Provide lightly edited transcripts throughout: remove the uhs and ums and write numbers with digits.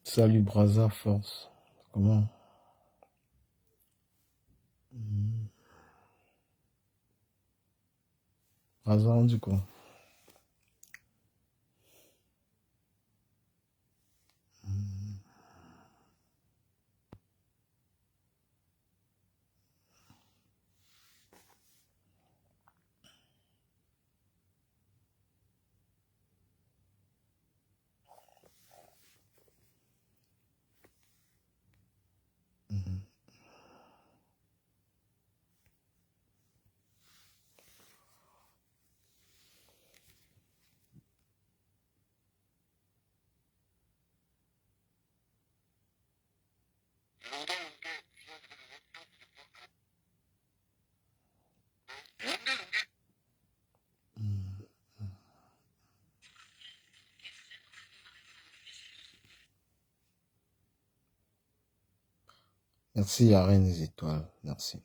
Salut Braza Force. Comment? Braza, on dit quoi? Merci à Reine des Étoiles. Merci.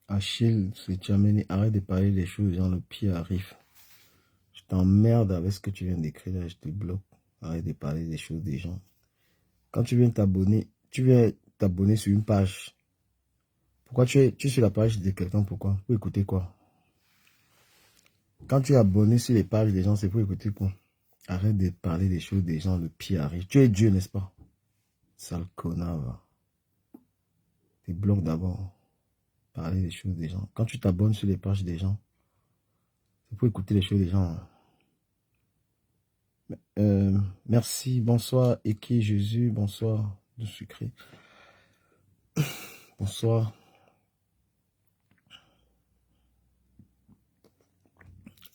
Achille, c'est Tchameni, arrête de parler des choses, genre le pied arrive. Je t'emmerde avec ce que tu viens d'écrire là, je te bloque. Arrête de parler des choses des gens. Quand tu viens t'abonner sur une page. Pourquoi tu es sur la page de quelqu'un? Pourquoi? Pour écouter quoi? Quand tu es abonné sur les pages des gens, c'est pour écouter quoi? Arrête de parler des choses des gens, le pied arrive. Tu es Dieu, n'est-ce pas? Sale connard, va. Tu bloques d'abord. Parler des choses des gens. Quand tu t'abonnes sur les pages des gens, c'est pour écouter les choses des gens. Merci, bonsoir, Eki Jésus, bonsoir, de sucré. Bonsoir.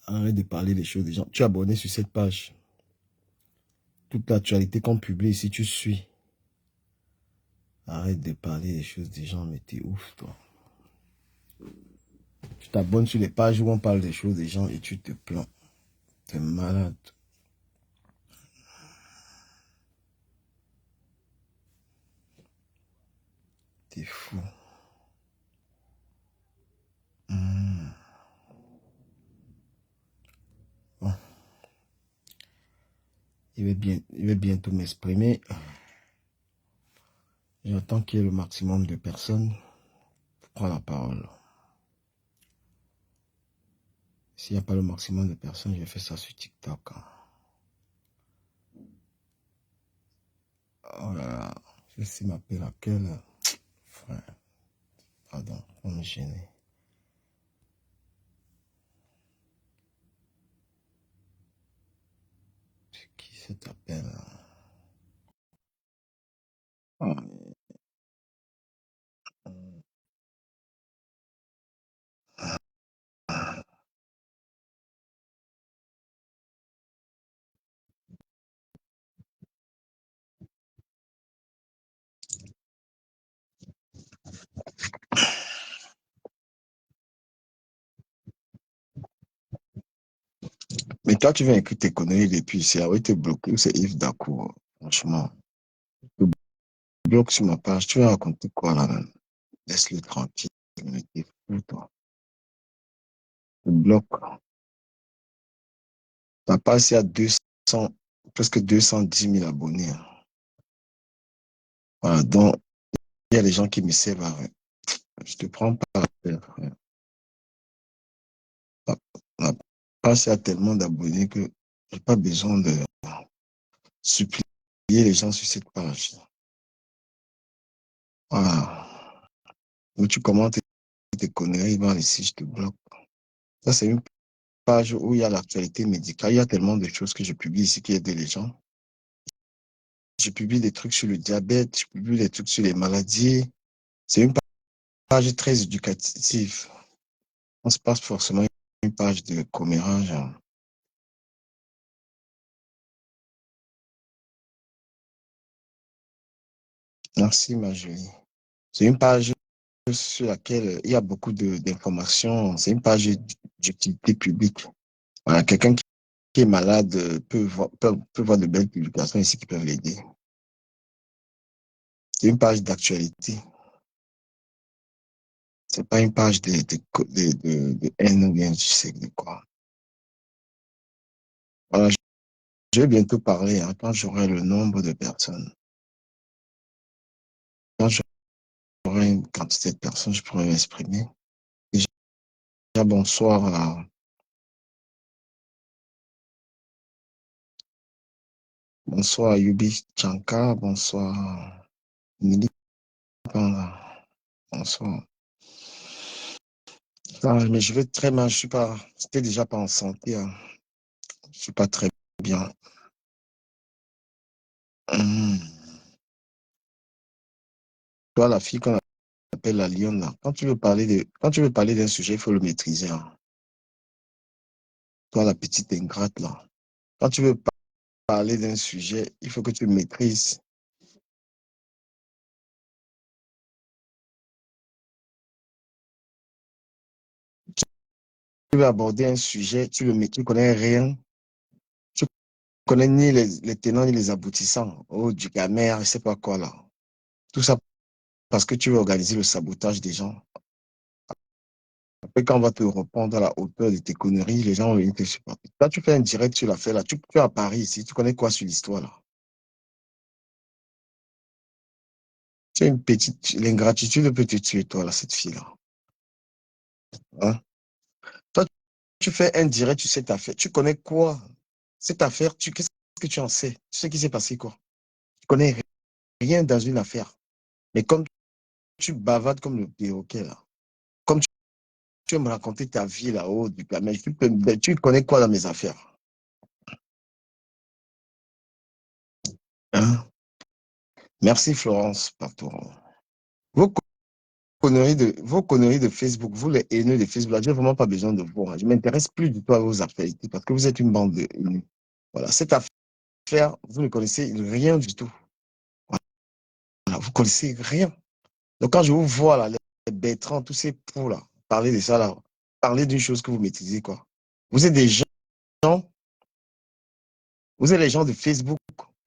Arrête de parler des choses des gens. Tu es abonné sur cette page. Toute l'actualité qu'on publie ici, tu suis. Arrête de parler des choses des gens, mais t'es ouf, toi. Tu t'abonnes sur les pages où on parle des choses des gens et tu te plains. T'es malade. T'es fou. Bon. Il va bientôt m'exprimer. J'attends qu'il y ait le maximum de personnes pour prendre la parole. S'il n'y a pas le maximum de personnes, je vais faire ça sur TikTok. Oh là là. Je sais m'appeler laquelle. Frère. Pardon, on me gêner. C'est qui cet appel? Ah, mais toi, tu viens écrire tes conneries depuis, c'est où t'es bloqué ou c'est Yves Dacour. Franchement, tu bloques sur ma page, tu vas raconter quoi là même? Laisse-le tranquille. Mais t'es fou, toi. Tu bloques. Ta page, c'est à 200, presque 210 000 abonnés. Voilà, donc, il y a des gens qui me servent à rien. Je te prends pas la peine, frère. Ta, la page, c'est à tellement d'abonnés que j'ai pas besoin de supplier les gens sur cette page. Voilà. Donc, tu commentes tes conneries, ben, ici, je te bloque. Ça, c'est une page où il y a l'actualité médicale. Il y a tellement de choses que je publie ici qui aident les gens. Je publie des trucs sur le diabète, je publie des trucs sur les maladies. C'est une page très éducative. On se passe forcément une page de commérage. Merci, ma jolie. C'est une page sur laquelle il y a beaucoup d'informations. C'est une page d'utilité publique. Voilà, quelqu'un qui est malade peut voir de belles publications ici qui peuvent l'aider. C'est une page d'actualité. C'est pas une page de haine ou bien je sais de quoi. Voilà, je vais bientôt parler hein, quand j'aurai le nombre de personnes. Quand j'aurai une quantité de personnes, je pourrai m'exprimer. Déjà, bonsoir bonsoir à Yubi Chanka, bonsoir à Nili Panda, bonsoir. Ah, mais je vais très mal, je suis pas, j'étais déjà pas en santé, hein. Je suis pas très bien. Hum. Toi, la fille qu'on appelle la lionne, là, quand tu veux parler d'un sujet, il faut le maîtriser, hein. Toi, la petite ingrate, là. Quand tu veux parler d'un sujet, il faut que tu maîtrises. Tu veux aborder un sujet, tu connais rien. Tu connais ni les tenants ni les aboutissants. Oh, du gamère, je sais pas quoi, là. Tout ça parce que tu veux organiser le sabotage des gens. Après, quand on va te répondre à la hauteur de tes conneries, les gens vont venir te supporter. Là, tu fais un direct sur l'affaire, là. Tu es à Paris ici. Tu connais quoi sur l'histoire, là? Tu as une petite. L'ingratitude peut te tuer, toi, là, cette fille-là. Hein? Toi, tu fais un direct sur cette affaire. Tu connais quoi? Cette affaire, qu'est-ce que tu en sais? Tu sais qui s'est passé quoi? Tu connais rien dans une affaire. Mais comme tu bavardes comme le perroquet, là. Comme tu veux me raconter ta vie là-haut, mais tu connais quoi dans mes affaires? Hein? Merci, Florence Patour. Vous vos conneries de Facebook, vous les haineux de Facebook, là, j'ai vraiment pas besoin de vous, hein. Je ne m'intéresse plus du tout à vos actualités parce que vous êtes une bande de haineux. Voilà, cette affaire, vous ne connaissez rien du tout. Voilà, vous connaissez rien. Donc quand je vous vois là, les Bertrand, tous ces poux là, parler de ça là, parler d'une chose que vous maîtrisez, quoi. Vous êtes des gens, vous êtes les gens de Facebook,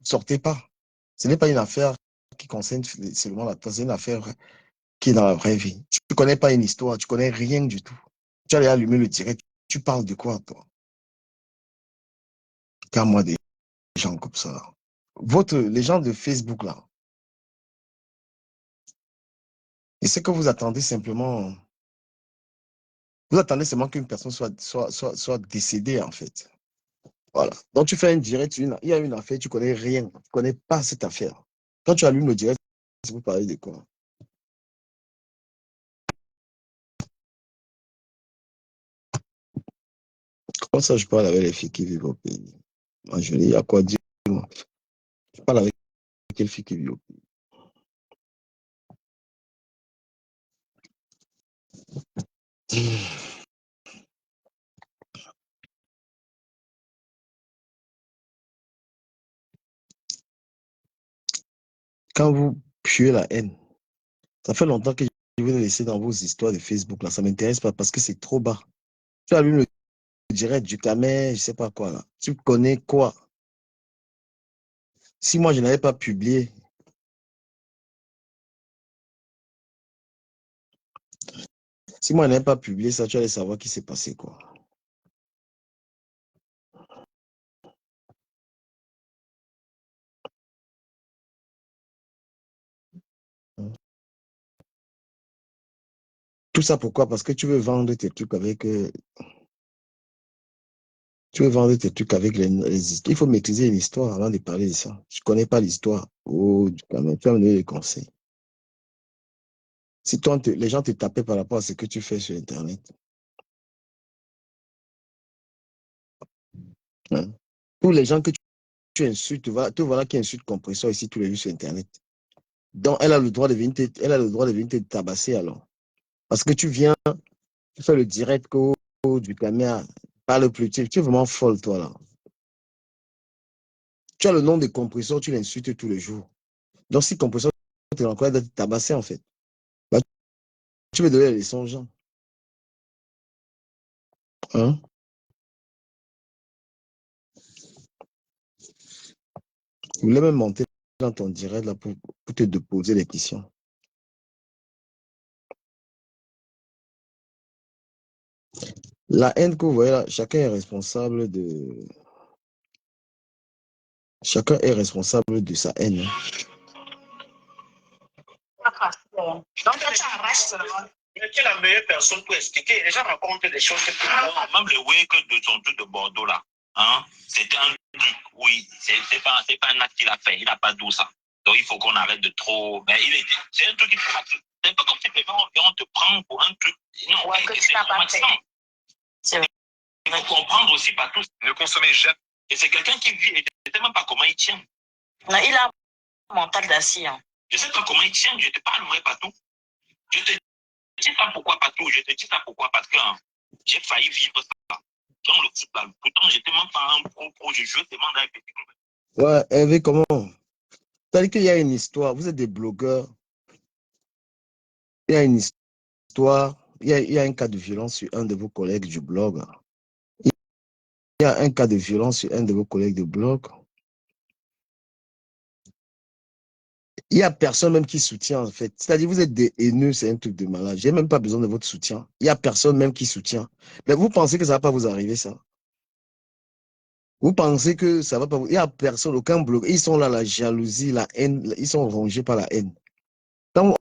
sortez pas. Ce n'est pas une affaire qui concerne seulement la toi, c'est une affaire qui est dans la vraie vie. Tu ne connais pas une histoire, tu ne connais rien du tout. Tu allais allumer le direct, tu parles de quoi, toi? Car moi, des gens comme ça, là. Les gens de Facebook, là, et ce que vous attendez simplement, vous attendez seulement qu'une personne soit décédée, en fait. Voilà. Donc, tu fais un direct, il y a une affaire, tu ne connais rien, tu ne connais pas cette affaire. Quand tu allumes le direct, vous parlez de quoi? Comment ça, je parle avec les filles qui vivent au pays? Moi, je dis, il y a quoi dire? Moi, je parle avec quelle fille qui vit au pays? Quand vous puez la haine, ça fait longtemps que je vous ai laissé dans vos histoires de Facebook, là. Ça ne m'intéresse pas parce que c'est trop bas. Tu allumes le direct du Camet, je ne sais pas quoi, là. Tu connais quoi? Si moi, je n'avais pas publié, si moi, je n'avais pas publié ça, tu allais savoir qui s'est passé, quoi. Tout ça pourquoi? Parce que tu veux vendre tes trucs avec, tu veux vendre tes trucs avec les histoires. Il faut maîtriser une histoire avant de parler de ça. Je ne connais pas l'histoire. Oh, du Camet, tu vas me donner des conseils. Si toi, les gens te tapaient par rapport à ce que tu fais sur Internet, hein? Tous les gens que tu insultes, te voilà qui insulte Compresseur ici tous les jours sur Internet. Donc, elle a le droit de venir te tabasser alors. Parce que tu viens, tu fais le direct du caméra, parle plus. Tu es vraiment folle, toi, là. Tu as le nom de Compresseur, tu l'insultes tous les jours. Donc, si Compresseur te l'encourage de te tabasser, en fait, bah, tu veux donner les leçons aux gens. Hein? Vous voulez même monter dans ton direct là, pour te poser des questions. La haine que vous voyez là, chacun est responsable de sa haine, hein. Donc, tu arraches seulement. Mais qui est la meilleure personne pour expliquer? Les gens racontent des choses. Même le wake de son truc de Bordeaux, là, hein, c'était un truc, oui, c'est pas un acte qu'il a fait. Il n'a pas d'où ça. Donc, il faut qu'on arrête de trop. Mais c'est un truc qui c'est pas comme si on te prend pour un truc. Non, ouais, que tu n'as pas fait. C'est vrai. Il faut comprendre aussi pas tous. Ne consommez jamais. Et c'est quelqu'un qui vit, et je ne sais même pas comment il tient. Non, il a un mental d'acier. Hein. Je ne sais pas comment il tient, je ne te parlerai pas tout. Je te dis ça pourquoi pas tout, je te dis ça pourquoi parce que hein, j'ai failli vivre ça dans le football. Pourtant, je n'étais même pas un pro, je jouais seulement dans les petits clubs. Ouais, Hervé, comment? C'est-à-dire qu'il y a une histoire, vous êtes des blogueurs, il y a une histoire, il y a un cas de violence sur un de vos collègues du blog. Il y a un cas de violence sur un de vos collègues du blog. Il n'y a personne même qui soutient, en fait. C'est-à-dire, vous êtes des haineux, c'est un truc de malade. Je n'ai même pas besoin de votre soutien. Il n'y a personne même qui soutient. Mais vous pensez que ça ne va pas vous arriver, ça? Vous pensez que ça ne va pas vous... Il n'y a personne, aucun bloc. Ils sont là, la jalousie, la haine. Ils sont rongés par la haine. Quand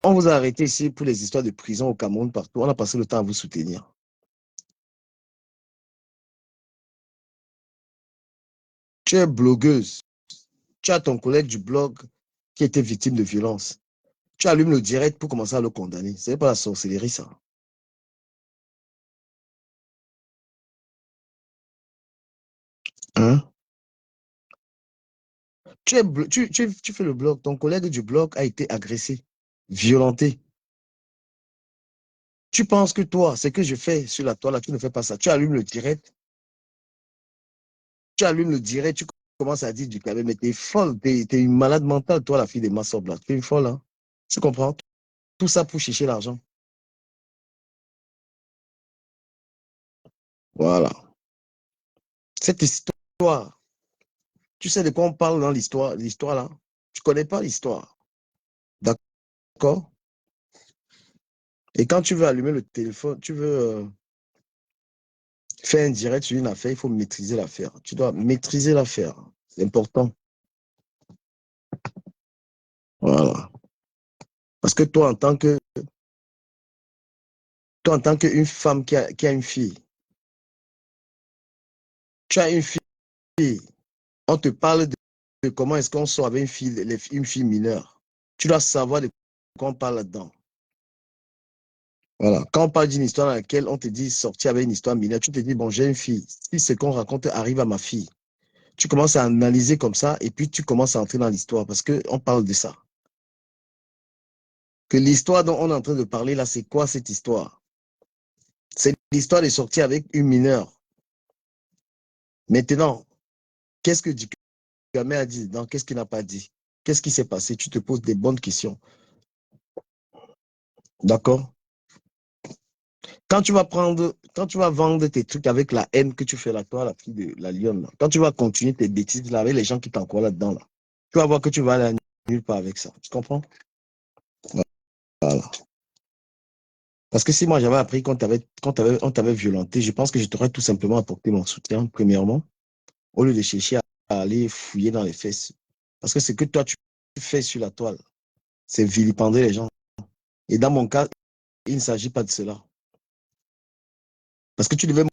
on vous a arrêté ici pour les histoires de prison au Cameroun, partout, on a passé le temps à vous soutenir. Tu es blogueuse. Tu as ton collègue du blog qui était victime de violence. Tu allumes le direct pour commencer à le condamner. Ce n'est pas la sorcellerie, ça. Hein? Tu fais le blog. Ton collègue du blog a été agressé, violenté. Tu penses que toi, ce que je fais sur la toile, là, tu ne fais pas ça. Tu allumes le direct, tu commences à dire du cabet, mais t'es folle, t'es une malade mentale, toi, la fille de Massob, là. Tu es une folle, hein. Tu comprends? Tout ça pour chercher l'argent. Voilà. Cette histoire, tu sais de quoi on parle dans l'histoire là? Tu connais pas l'histoire. D'accord? Et quand tu veux allumer le téléphone, tu veux faire un direct sur une affaire, il faut maîtriser l'affaire. Tu dois maîtriser l'affaire. C'est important. Voilà. Parce que toi, en tant qu'une femme qui a une fille, tu as une fille, on te parle de comment est-ce qu'on sort avec une fille mineure. Tu dois savoir de quoi on parle là-dedans. Voilà. Quand on parle d'une histoire dans laquelle on te dit sortir avec une histoire mineure, tu te dis, bon, j'ai une fille. Si ce qu'on raconte arrive à ma fille, tu commences à analyser comme ça et puis tu commences à entrer dans l'histoire parce qu'on parle de ça. Que l'histoire dont on est en train de parler là, c'est quoi cette histoire? C'est l'histoire de sortir avec une mineure. Maintenant, qu'est-ce que Dugamé a dit? Non, qu'est-ce qu'il n'a pas dit? Qu'est-ce qui s'est passé? Tu te poses des bonnes questions. D'accord? Quand tu vas vendre tes trucs avec la haine que tu fais là, toi, la fille de la lionne, là, quand tu vas continuer tes bêtises là, avec les gens qui t'encouragent là-dedans, là, tu vas voir que tu vas aller nulle part avec ça. Tu comprends? Voilà. Parce que si moi j'avais appris on t'avait violenté, je pense que je t'aurais tout simplement apporté mon soutien, premièrement, au lieu de chercher à aller fouiller dans les fesses. Parce que ce que toi tu fais sur la toile, c'est vilipender les gens. Et dans mon cas, il ne s'agit pas de cela. Parce que tu devais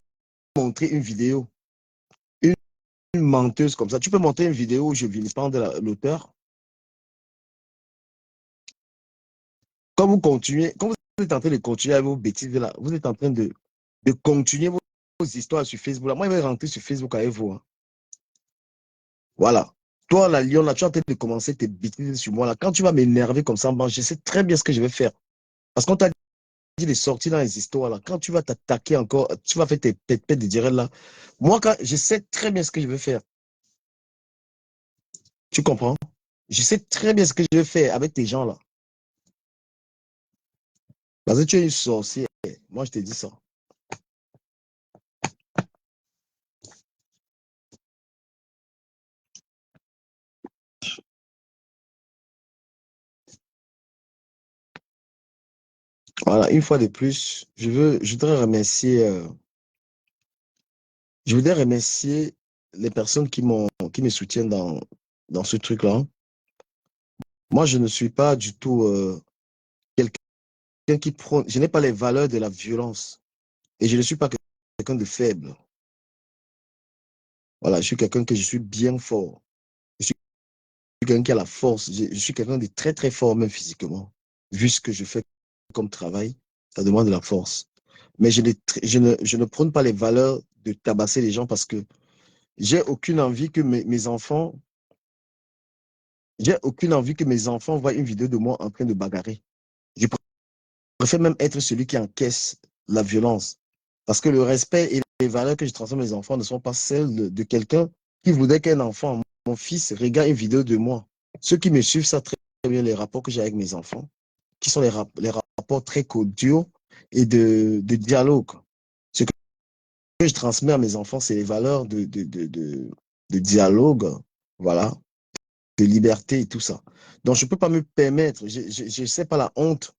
montrer une vidéo, une, une menteuse comme ça. Tu peux montrer une vidéo où je vilipende l'auteur. Quand vous êtes en train de continuer avec vos bêtises là, vous êtes en train de continuer vos histoires sur Facebook. Là. Moi, je vais rentrer sur Facebook avec vous. Hein. Voilà. Toi, la lion, là, tu es en train de commencer tes bêtises sur moi. Là. Quand tu vas m'énerver comme ça, je sais très bien ce que je vais faire. Parce qu'on t'a dit de sortir dans les histoires. Là. Quand tu vas t'attaquer encore, tu vas faire tes pètes de direct là. Moi, je sais très bien ce que je vais faire. Tu comprends? Je sais très bien ce que je vais faire avec tes gens là. Parce que tu es une sorcière. Moi, je te dis ça. Voilà, une fois de plus, je voudrais remercier les personnes qui me soutiennent dans ce truc-là. Moi, je ne suis pas du tout quelqu'un qui prône, je n'ai pas les valeurs de la violence et je ne suis pas quelqu'un de faible. Voilà, je suis quelqu'un que je suis bien fort. Je suis quelqu'un qui a la force. Je suis quelqu'un de très, très fort, même physiquement. Vu ce que je fais comme travail, ça demande de la force. Mais je ne prône pas les valeurs de tabasser les gens parce que j'ai aucune envie que mes enfants, j'ai aucune envie que mes enfants voient une vidéo de moi en train de bagarrer. Je préfère même être celui qui encaisse la violence. Parce que le respect et les valeurs que je transmets à mes enfants ne sont pas celles de quelqu'un qui voudrait qu'un enfant, mon fils, regarde une vidéo de moi. Ceux qui me suivent savent très bien les rapports que j'ai avec mes enfants, qui sont les rapports très cordiaux et de dialogue. Ce que je transmets à mes enfants, c'est les valeurs de dialogue, voilà, de liberté et tout ça. Donc, je ne peux pas me permettre, je ne sais pas la honte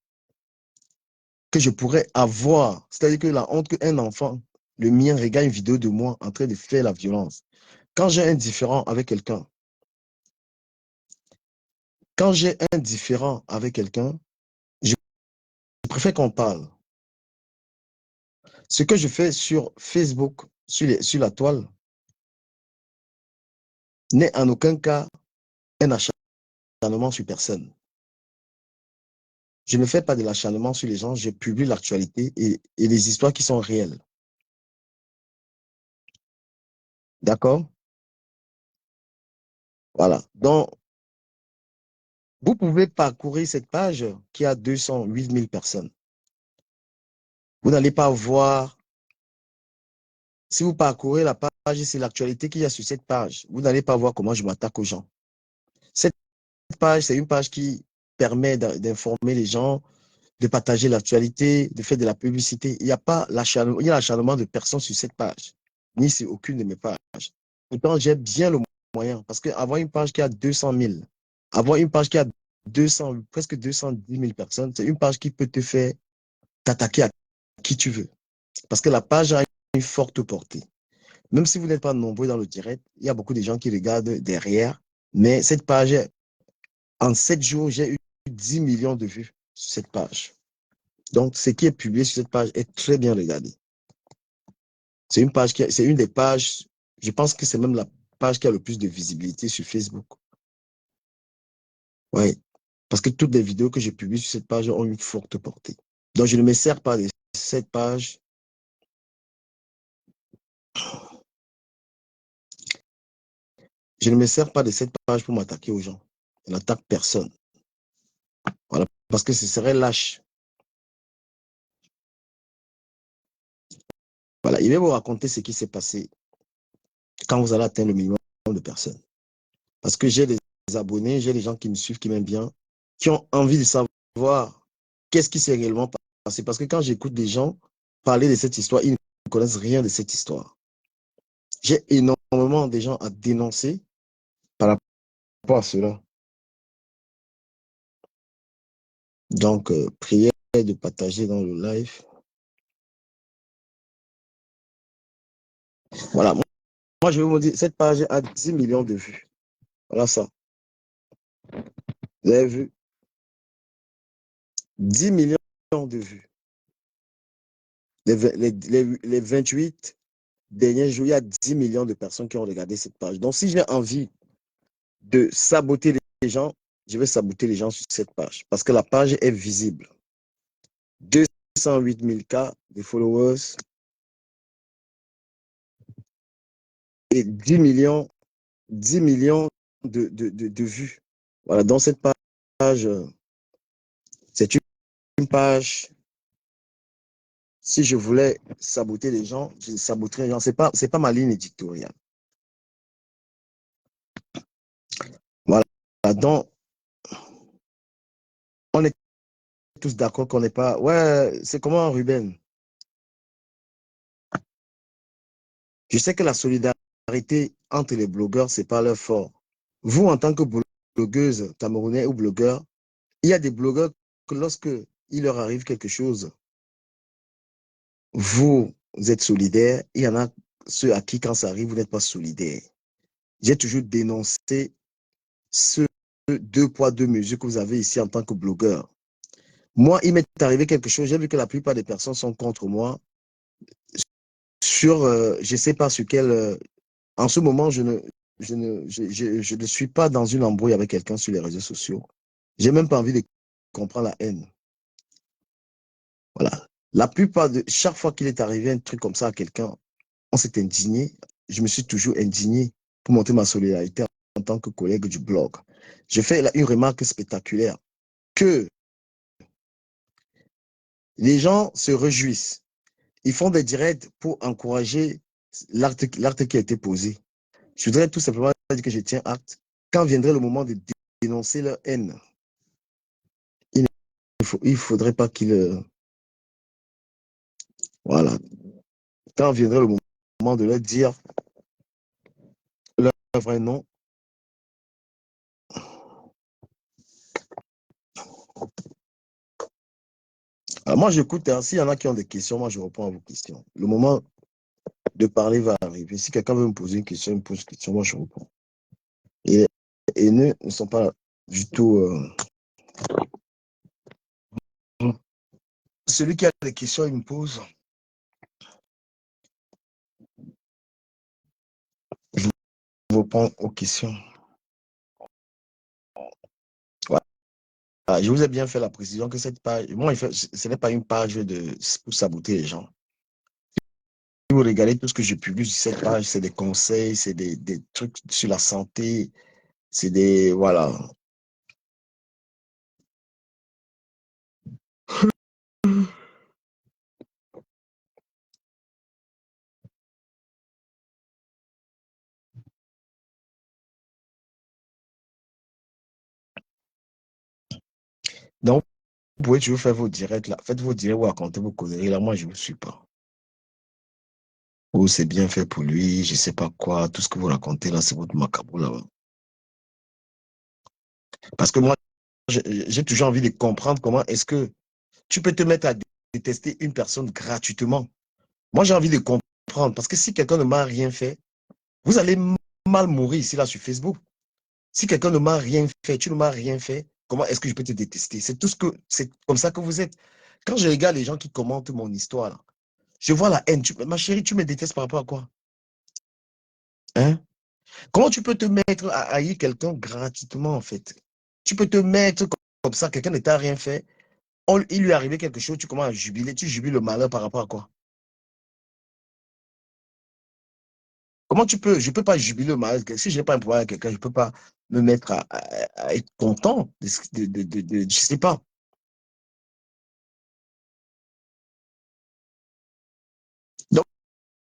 que je pourrais avoir. C'est-à-dire que la honte qu'un enfant, le mien, regarde une vidéo de moi en train de faire la violence. Quand j'ai un différent avec quelqu'un, quand j'ai un différent avec quelqu'un, je préfère qu'on parle. Ce que je fais sur Facebook, sur la toile, n'est en aucun cas un acharnement sur personne. Je ne fais pas de l'acharnement sur les gens, je publie l'actualité et les histoires qui sont réelles. D'accord? Voilà. Donc, vous pouvez parcourir cette page qui a 208 000 personnes. Vous n'allez pas voir, si vous parcourez la page, c'est l'actualité qu'il y a sur cette page. Vous n'allez pas voir comment je m'attaque aux gens. Cette page, c'est une page qui permet d'informer les gens, de partager l'actualité, de faire de la publicité. Il n'y a pas l'acharnement, il y a l'acharnement de personnes sur cette page, ni sur aucune de mes pages. Pourtant, j'ai bien le moyen, parce qu'avoir une page qui a 200 000, avoir une page qui a 200, presque 210 000 personnes, c'est une page qui peut te faire t'attaquer à qui tu veux. Parce que la page a une forte portée. Même si vous n'êtes pas nombreux dans le direct, il y a beaucoup de gens qui regardent derrière. Mais cette page, en 7 jours, j'ai eu 10 millions de vues sur cette page. Donc, ce qui est publié sur cette page est très bien regardé. C'est une page c'est une des pages, je pense que c'est même la page qui a le plus de visibilité sur Facebook. Oui. Parce que toutes les vidéos que je publie sur cette page ont une forte portée. Donc, je ne me sers pas de cette page. Je ne me sers pas de cette page pour m'attaquer aux gens. Je n'attaque personne. Voilà. Parce que ce serait lâche. Voilà. Il va vous raconter ce qui s'est passé quand vous allez atteindre le minimum de personnes. Parce que j'ai des abonnés, j'ai des gens qui me suivent, qui m'aiment bien, qui ont envie de savoir qu'est-ce qui s'est réellement passé. Parce que quand j'écoute des gens parler de cette histoire, ils ne connaissent rien de cette histoire. J'ai énormément de gens à dénoncer par rapport à cela. Donc, prière de partager dans le live. Voilà. Moi, je vais vous dire, cette page a 10 millions de vues. Voilà ça. Vous avez vu? 10 millions de vues. Les 28 derniers jours, il y a 10 millions de personnes qui ont regardé cette page. Donc, si j'ai envie de saboter les gens, je vais saboter les gens sur cette page. Parce que la page est visible. 208 000 cas de followers et 10 millions de vues. Voilà, dans cette page, c'est une page. Si je voulais saboter les gens, je saboterais les gens. C'est pas ma ligne éditoriale. Voilà. Donc, on est tous d'accord qu'on n'est pas. Ouais, c'est comment, Ruben? Je sais que la solidarité entre les blogueurs, c'est pas leur fort. Vous, en tant que blogueuse camerounais ou blogueur, il y a des blogueurs que lorsque il leur arrive quelque chose, vous êtes solidaire. Il y en a ceux à qui, quand ça arrive, vous n'êtes pas solidaire. J'ai toujours dénoncé ce deux poids, deux mesures que vous avez ici en tant que blogueur. Moi, il m'est arrivé quelque chose, j'ai vu que la plupart des personnes sont contre moi. Sur, je ne sais pas sur quel... en ce moment, je ne suis pas dans une embrouille avec quelqu'un sur les réseaux sociaux. J'ai même pas envie de comprendre la haine. Voilà. La plupart de... Chaque fois qu'il est arrivé un truc comme ça à quelqu'un, on s'est indigné. Je me suis toujours indigné pour montrer ma solidarité en tant que collègue du blog. Je fais une remarque spectaculaire que les gens se réjouissent. Ils font des directs pour encourager l'acte qui a été posé. Je voudrais tout simplement dire que je tiens acte. Quand viendrait le moment de dénoncer leur haine, il ne faudrait pas qu'ils... voilà. Quand viendrait le moment de leur dire leur vrai nom, alors moi j'écoute, hein, s'il y en a qui ont des questions, moi je réponds à vos questions. Le moment de parler va arriver. Si quelqu'un veut me poser une question, il me pose une question, moi je réponds. Et les haineux ne sont pas du tout... Celui qui a des questions, il me pose. Je réponds aux questions. Voilà. Je vous ai bien fait la précision que cette page, moi, ce n'est pas une page pour saboter les gens. Si vous regardez tout ce que je publie sur cette page, c'est des conseils, c'est des trucs sur la santé, c'est des... Voilà. Donc, vous pouvez toujours faire vos directs là. Faites vos directs ou racontez vos conneries là. Moi, je ne vous suis pas. Ou c'est bien fait pour lui, je ne sais pas quoi. Tout ce que vous racontez là, c'est votre macabre là. Parce que moi, j'ai toujours envie de comprendre comment est-ce que tu peux te mettre à détester une personne gratuitement. Moi, j'ai envie de comprendre. Parce que si quelqu'un ne m'a rien fait, vous allez mal mourir ici là sur Facebook. Si quelqu'un ne m'a rien fait, tu ne m'as rien fait, comment est-ce que je peux te détester? C'est tout ce que c'est comme ça que vous êtes. Quand je regarde les gens qui commentent mon histoire là, je vois la haine. Ma chérie, tu me détestes par rapport à quoi? Hein? Comment tu peux te mettre à haïr quelqu'un gratuitement en fait? Tu peux te mettre comme ça, quelqu'un ne t'a rien fait, il lui est arrivé quelque chose, tu commences à jubiler, tu jubiles le malheur par rapport à quoi? Comment tu peux, je ne peux pas jubiler le malheur. Si je n'ai pas un pouvoir à quelqu'un, je ne peux pas me mettre à être content je ne sais pas. Donc,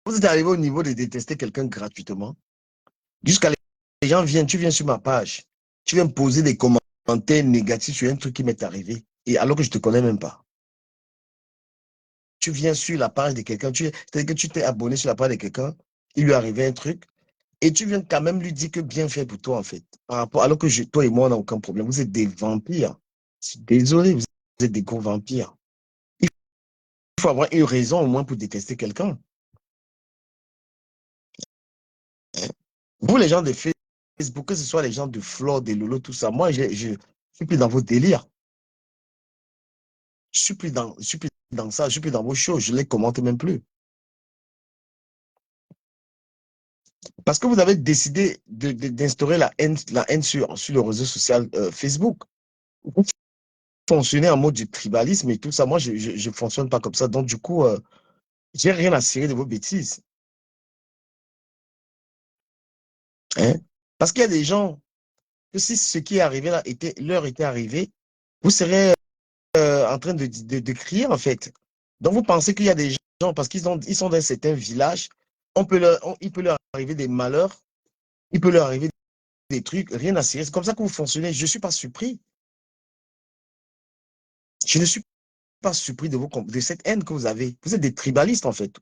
vous êtes arrivé au niveau de détester quelqu'un gratuitement. Jusqu'à les gens viennent, tu viens sur ma page, tu viens me poser des commentaires négatifs sur un truc qui m'est arrivé. Et alors que je ne te connais même pas. Tu viens sur la page de quelqu'un, c'est-à-dire que tu t'es abonné sur la page de quelqu'un, il lui est arrivé un truc, et tu viens quand même lui dire que bien fait pour toi, en fait. Par rapport, alors que toi et moi, on n'a aucun problème. Vous êtes des vampires. Je suis désolé, vous êtes des gros vampires. Il faut avoir une raison au moins pour détester quelqu'un. Vous, les gens de Facebook, que ce soit les gens de Flore, de Lolo, tout ça, moi, je suis plus dans vos délires. Je suis plus dans ça, je suis plus dans vos choses, je les commente même plus. Parce que vous avez décidé d'instaurer la haine sur le réseau social Facebook. Vous fonctionnez en mode du tribalisme et tout ça. Moi, je ne fonctionne pas comme ça. Donc, du coup, j'ai rien à cirer de vos bêtises. Hein? Parce qu'il y a des gens que si ce qui est arrivé là leur était arrivé, vous serez en train de crier, en fait. Donc, vous pensez qu'il y a des gens, parce ils sont dans certains villages, il peut leur arriver des malheurs, il peut leur arriver des trucs, rien à cirer. C'est comme ça que vous fonctionnez. Je ne suis pas surpris. Je ne suis pas surpris de cette haine que vous avez. Vous êtes des tribalistes, en fait.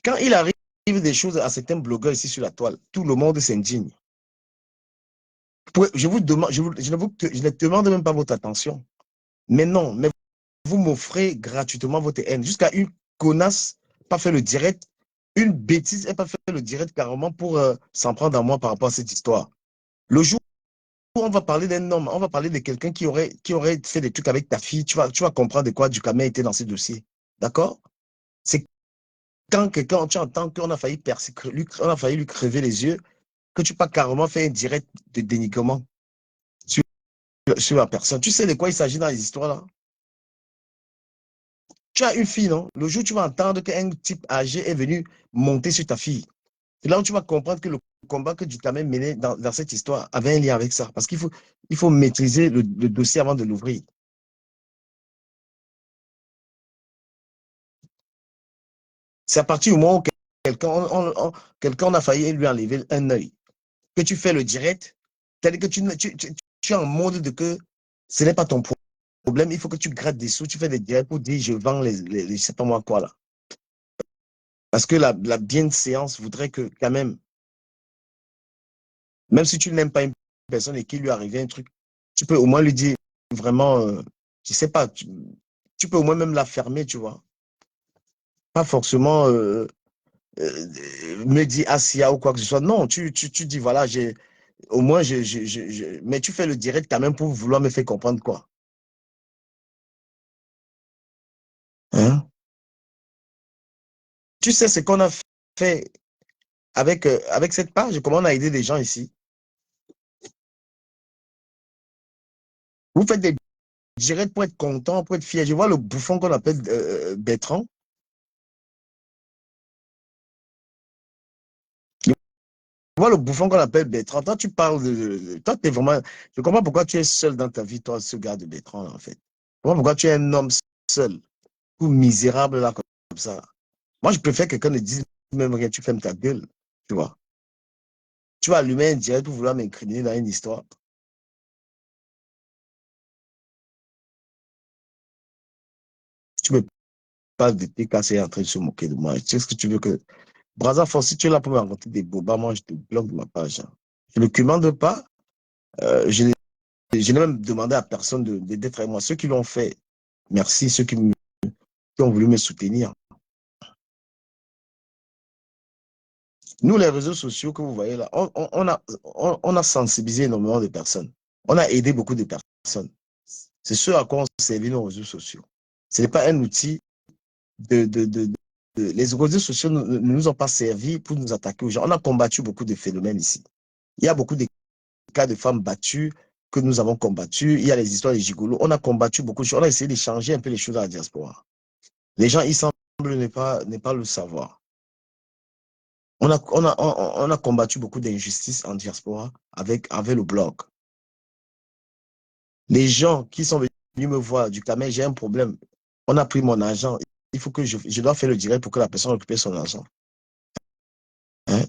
Quand il arrive des choses à certains blogueurs ici sur la toile, tout le monde s'indigne. Je vous demande, je ne demande même pas votre attention. Mais non, mais vous m'offrez gratuitement votre haine. Jusqu'à une connasse, pas fait le direct, une bêtise, elle pas fait le direct carrément pour s'en prendre à moi par rapport à cette histoire. Le jour où on va parler d'un homme, on va parler de quelqu'un qui aurait fait des trucs avec ta fille, tu vas comprendre de quoi Ducamel était dans ce dossier. D'accord? C'est quand quelqu'un, tu entends qu'on a failli on a failli lui crever les yeux, que tu pas carrément fait un direct de dénigrement sur, sur la personne. Tu sais de quoi il s'agit dans les histoires-là? Tu as une fille, non? Le jour où tu vas entendre qu'un type âgé est venu monter sur ta fille, c'est là où tu vas comprendre que le combat que Ducamel menait dans cette histoire avait un lien avec ça. Parce il faut maîtriser le dossier avant de l'ouvrir. C'est à partir du moment où quelqu'un a failli lui enlever un œil, que tu fais le direct, c'est-à-dire que tu es en mode de que ce n'est pas ton problème, il faut que tu grattes des sous, tu fais des directs pour dire je vends je sais pas moi quoi là. Parce que la bienséance voudrait que quand même si tu n'aimes pas une personne et qu'il lui arrive un truc, tu peux au moins lui dire vraiment, je sais pas, tu peux au moins même la fermer, tu vois. Pas forcément me dire Asia ou quoi que ce soit. Non, tu dis voilà, au moins, mais tu fais le direct quand même pour vouloir me faire comprendre quoi. Hein? Tu sais ce qu'on a fait avec cette page, comment on a aidé des gens ici. Vous faites des directs pour être content, pour être fier. Je vois le bouffon qu'on appelle Bertrand. Je vois le bouffon qu'on appelle Bertrand. Toi, tu parles toi, tu es vraiment. Je comprends pourquoi tu es seul dans ta vie, toi, ce gars de Bertrand, en fait. Je comprends pourquoi tu es un homme seul, ou misérable, là, comme ça. Moi, je préfère que quelqu'un ne dise même rien, tu fermes ta gueule. Tu vois. Tu vas allumer un direct pour vouloir m'incriminer dans une histoire. Tu me parles de TKC est en train de se moquer de moi. Tu sais ce que tu veux que... Braza Force, si tu es là pour me raconter des bobas, moi, je te bloque de ma page. Hein. Je ne commande pas. Je n'ai même demandé à personne d'être avec moi. Ceux qui l'ont fait, merci. Ceux qui ont voulu me soutenir. Nous, les réseaux sociaux que vous voyez là, on a sensibilisé énormément de personnes. On a aidé beaucoup de personnes. C'est ce à quoi on servi nos réseaux sociaux. Ce n'est pas un outil les réseaux sociaux ne nous ont pas servi pour nous attaquer aux gens. On a combattu beaucoup de phénomènes ici. Il y a beaucoup de cas de femmes battues que nous avons combattus. Il y a les histoires des gigolos. On a combattu beaucoup de choses. On a essayé de changer un peu les choses à la diaspora. Les gens, ils semblent ne pas le savoir. On a combattu beaucoup d'injustices en diaspora avec le blog. Les gens qui sont venus me voir du Cameroun, j'ai un problème. On a pris mon argent. Il faut que je dois faire le direct pour que la personne récupère son argent. Hein?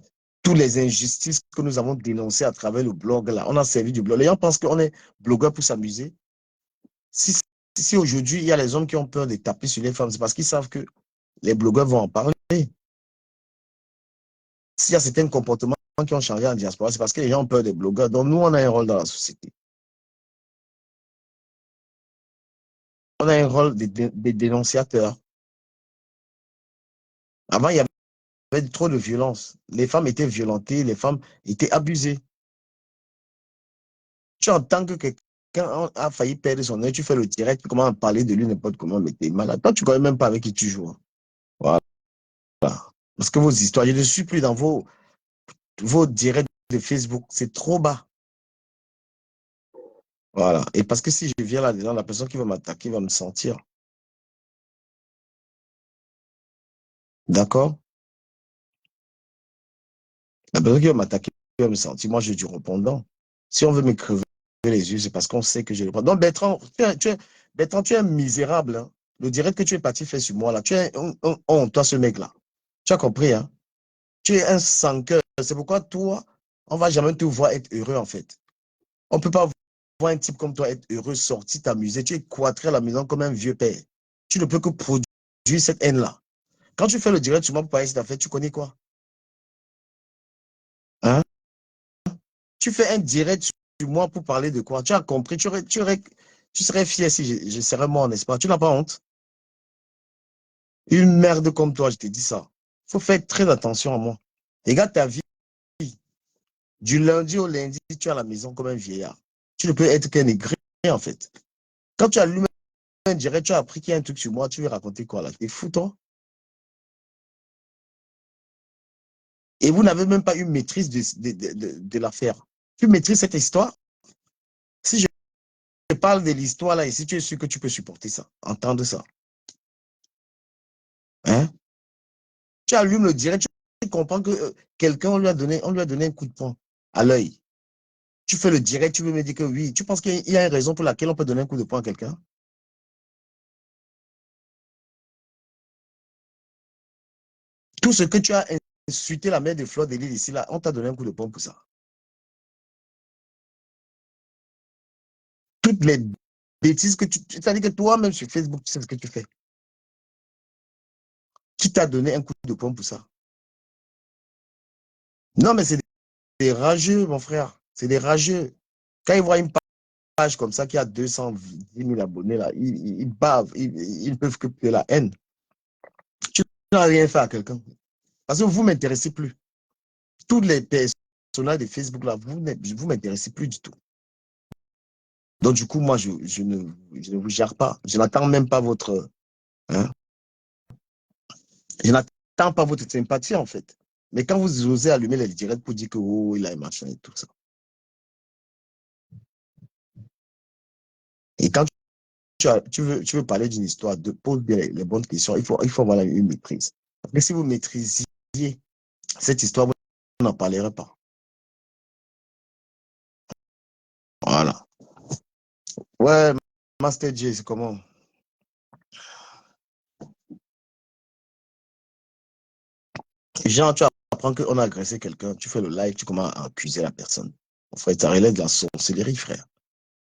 Toutes les injustices que nous avons dénoncées à travers le blog, là, on a servi du blog. Les gens pensent qu'on est blogueur pour s'amuser. Si aujourd'hui, il y a les hommes qui ont peur de taper sur les femmes, c'est parce qu'ils savent que les blogueurs vont en parler. S'il y a certains comportements qui ont changé en diaspora, c'est parce que les gens ont peur des blogueurs. Donc, nous, on a un rôle dans la société. On a un rôle de dénonciateur. Avant, il y avait trop de violence. Les femmes étaient violentées, les femmes étaient abusées. Tu entends que quelqu'un a failli perdre son œil, tu fais le direct, tu commences à parler de lui n'importe comment, mais t'es malade. Toi, tu ne connais même pas avec qui tu joues. Voilà. Parce que vos histoires, je ne suis plus dans vos directs de Facebook, c'est trop bas. Voilà. Et parce que si je viens là-dedans, la personne qui va m'attaquer va me sentir. D'accord? La personne qui va m'attaquer va me sentir. Moi, j'ai du répondant. Si on veut me crever les yeux, c'est parce qu'on sait que j'ai le répondant. Donc, Bertrand, Bertrand, tu es un misérable. Hein. Le direct que tu es parti faire sur moi, là, tu es toi, ce mec-là. Tu as compris, hein? Tu es un sans-cœur. C'est pourquoi toi, on ne va jamais te voir être heureux, en fait. On ne peut pas voir un type comme toi être heureux, sortir, t'amuser. Tu es cloîtré à la maison comme un vieux père. Tu ne peux que produire cette haine-là. Quand tu fais le direct sur moi pour parler de cette affaire, tu connais quoi? Hein? Tu fais un direct sur moi pour parler de quoi? Tu as compris? Tu serais fier si je serais mort, n'est-ce pas? Tu n'as pas honte? Une merde comme toi, je te dis ça. Il faut faire très attention à moi. Regarde ta vie. Du lundi au lundi, tu es à la maison comme un vieillard. Tu ne peux être qu'un aigri, en fait. Quand tu allumes un direct, tu as appris qu'il y a un truc sur moi, tu veux raconter quoi là? T'es fou, toi? Et vous n'avez même pas eu maîtrise de l'affaire. Tu maîtrises cette histoire? Si je parle de l'histoire là ici, tu es sûr que tu peux supporter ça, entendre ça. Hein? Tu allumes le direct, tu comprends que quelqu'un, on lui a donné un coup de poing à l'œil. Tu fais le direct, tu veux me dire que oui. Tu penses qu'il y a une raison pour laquelle on peut donner un coup de poing à quelqu'un? Tout ce que tu as insulté la mère de Fleur de Lille ici, là, on t'a donné un coup de poing pour ça. Toutes les bêtises que c'est-à-dire que toi-même sur Facebook, tu sais ce que tu fais. Qui t'a donné un coup de poing pour ça? Non, mais c'est des rageux, mon frère. C'est des rageux. Quand ils voient une page comme ça qui a 210 000 abonnés, là, ils bavent. Ils ne peuvent que de la haine. Tu n'as rien fait à quelqu'un. Parce que vous ne m'intéressez plus. Tous les personnages de Facebook, là, vous ne m'intéressez plus du tout. Donc, du coup, moi, je ne vous gère pas. Je n'attends même pas votre... Hein, je n'attends pas votre sympathie, en fait. Mais quand vous osez allumer les directs pour dire que, oh, il a un machin et tout ça. Et quand tu veux parler d'une histoire, pose bien les bonnes questions. Il faut avoir une maîtrise. Parce que si vous maîtrisiez cette histoire, vous n'en parlerez pas. Voilà. Ouais, Master J, c'est comment? Jean, tu apprends qu'on a agressé quelqu'un, tu fais le live, tu commences à accuser la personne. Mon frère, ça relève de la sorcellerie, frère.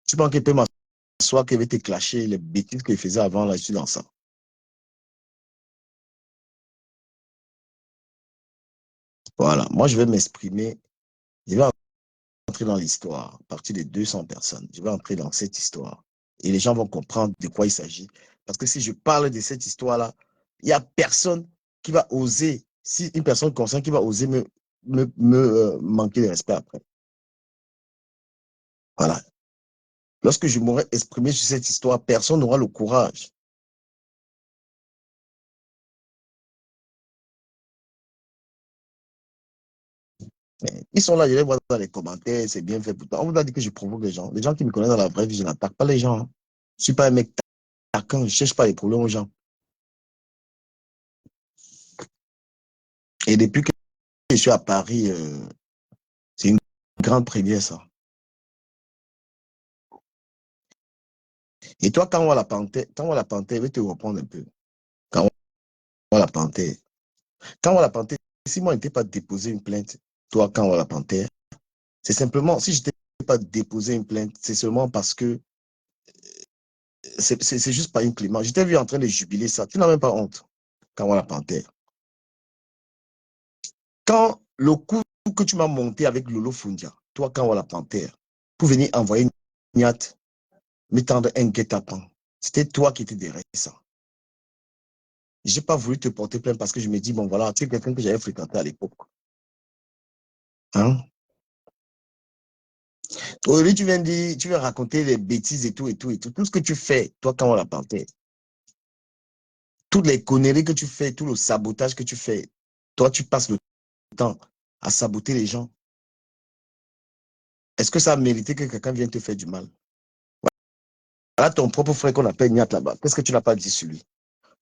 Tu penses qu'il peut m'asseoir, qu'il va te clasher les bêtises qu'il faisait avant, là, je suis dans ça. Voilà. Moi, je vais m'exprimer. Je vais entrer dans l'histoire à partir de 200 personnes. Je vais entrer dans cette histoire. Et les gens vont comprendre de quoi il s'agit. Parce que si je parle de cette histoire-là, il n'y a personne qui va oser, si une personne consciente qui va oser me manquer de respect après. Voilà. Lorsque je m'aurai exprimé sur cette histoire, personne n'aura le courage. Mais ils sont là, je les vois dans les commentaires, c'est bien fait. Pourtant, on vous a dit que je provoque les gens. Les gens qui me connaissent dans la vraie vie, je n'attaque pas les gens, hein. Je ne suis pas un mec taquin, je ne cherche pas les problèmes aux gens. Et depuis que je suis à Paris, c'est une grande première, ça. Et toi, quand on voit la panthère, je vais te reprendre un peu. Quand on voit la panthère, quand on voit la panthère, si moi, je n'étais pas déposé une plainte, toi, quand on voit la panthère, c'est simplement, si je n'étais pas déposé une plainte, c'est seulement parce que c'est juste pas une clément. Je t'ai vu en train de jubiler ça. Tu n'as même pas honte quand on voit la panthère. Quand le coup que tu m'as monté avec Lolo Fundia, toi, quand on voit la panthère, pour venir envoyer une niate, me tendre un guet-apens, c'était toi qui étais derrière ça. J'ai pas voulu te porter plainte parce que je me dis, bon, voilà, tu es quelqu'un que j'avais fréquenté à l'époque. Hein? Aujourd'hui, tu viens dire, tu viens raconter les bêtises et tout, et tout, et tout. Tout ce que tu fais, toi, quand on la panthère, toutes les conneries que tu fais, tout le sabotage que tu fais, toi, tu passes le temps à saboter les gens. Est-ce que ça a mérité que quelqu'un vienne te faire du mal? Voilà ton propre frère qu'on appelle Niat là-bas. Qu'est-ce que tu n'as pas dit sur lui?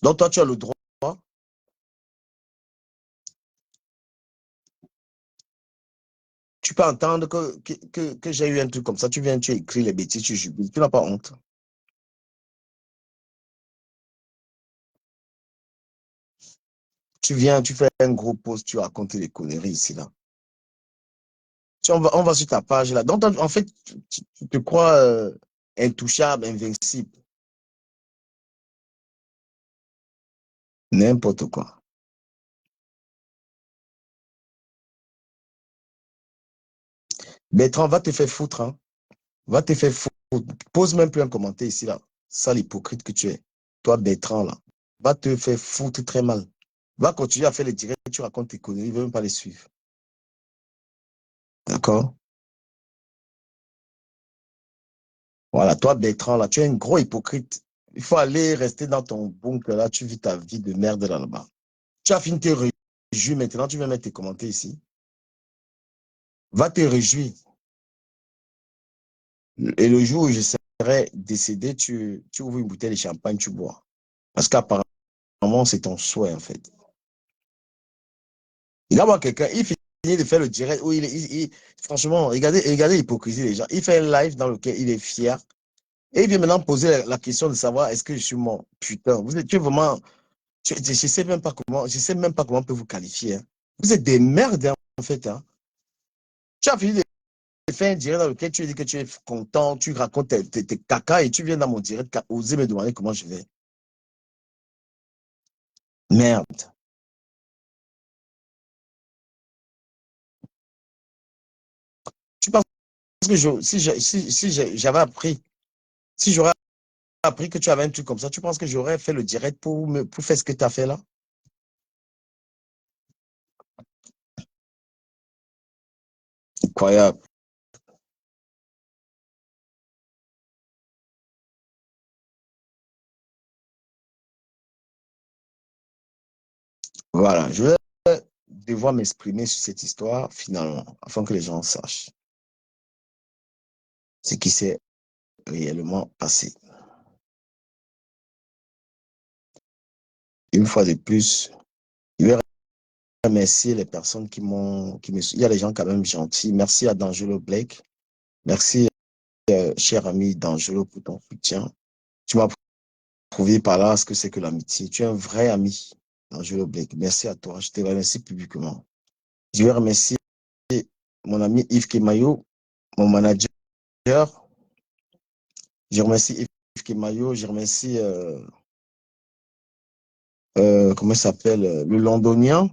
Donc, toi, tu as le droit. Tu peux entendre que j'ai eu un truc comme ça. Tu viens, tu écris les bêtises, tu jubiles. Tu n'as pas honte. Tu viens, tu fais un gros post, tu racontes les conneries ici, là. On va sur ta page là. Donc, en fait, tu te crois intouchable, invincible. N'importe quoi. Bertrand, va te faire foutre, hein. Va te faire foutre. Pose même plus un commentaire ici, là. Ça, l'hypocrite que tu es. Toi, Bertrand, là. Va te faire foutre très mal. Va continuer à faire les directs, tu racontes tes conneries, il ne veut même pas les suivre. D'accord? Voilà, toi, Bertrand, là, tu es un gros hypocrite. Il faut aller rester dans ton bunker, là, tu vis ta vie de merde là-bas. Tu as fini de te réjouir maintenant, tu viens mettre tes commentaires ici. Va te réjouir. Et le jour où je serai décédé, tu ouvres une bouteille de champagne, tu bois. Parce qu'apparemment, c'est ton souhait, en fait. Il va voir quelqu'un, il finit de faire le direct où franchement, regardez l'hypocrisie des gens. Il fait un live dans lequel il est fier. Et il vient maintenant poser la question de savoir est-ce que je suis mort. Putain, tu es vraiment. Je ne sais même pas comment on peut vous qualifier, hein. Vous êtes des merdes, hein, en fait, hein. Tu as fini de faire un direct dans lequel tu dis que tu es content, tu racontes tes caca et tu viens dans mon direct oser me demander comment je vais. Merde. Tu penses que si j'avais appris, si j'aurais appris que tu avais un truc comme ça, tu penses que j'aurais fait le direct pour faire ce que tu as fait là? Incroyable. Voilà, je vais devoir m'exprimer sur cette histoire finalement, afin que les gens sachent ce qui s'est réellement passé. Une fois de plus, je vais remercier les personnes il y a des gens quand même gentils. Merci à D'Angelo Blake. Merci, cher ami D'Angelo, pour ton soutien. Tu m'as prouvé par là ce que c'est que l'amitié. Tu es un vrai ami, D'Angelo Blake. Merci à toi. Je te remercie publiquement. Je vais remercier mon ami Yves Kemayo, mon manager. Je remercie Yves Kemayo. Je remercie, comment il s'appelle, le Londonien.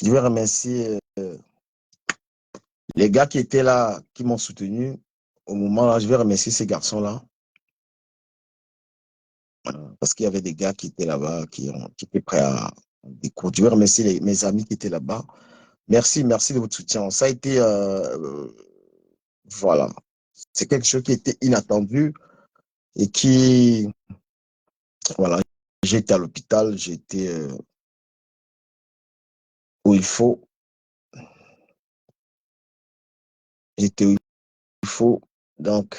Je vais remercier les gars qui étaient là, qui m'ont soutenu au moment là. Je vais remercier ces garçons-là. Parce qu'il y avait des gars qui étaient là-bas, qui étaient prêts à découvrir. Je vais remercier mes amis qui étaient là-bas. Merci, merci de votre soutien. Ça a été, voilà, c'est quelque chose qui était inattendu et qui, voilà, j'ai été à l'hôpital, j'ai été où il faut, j'étais où il faut, donc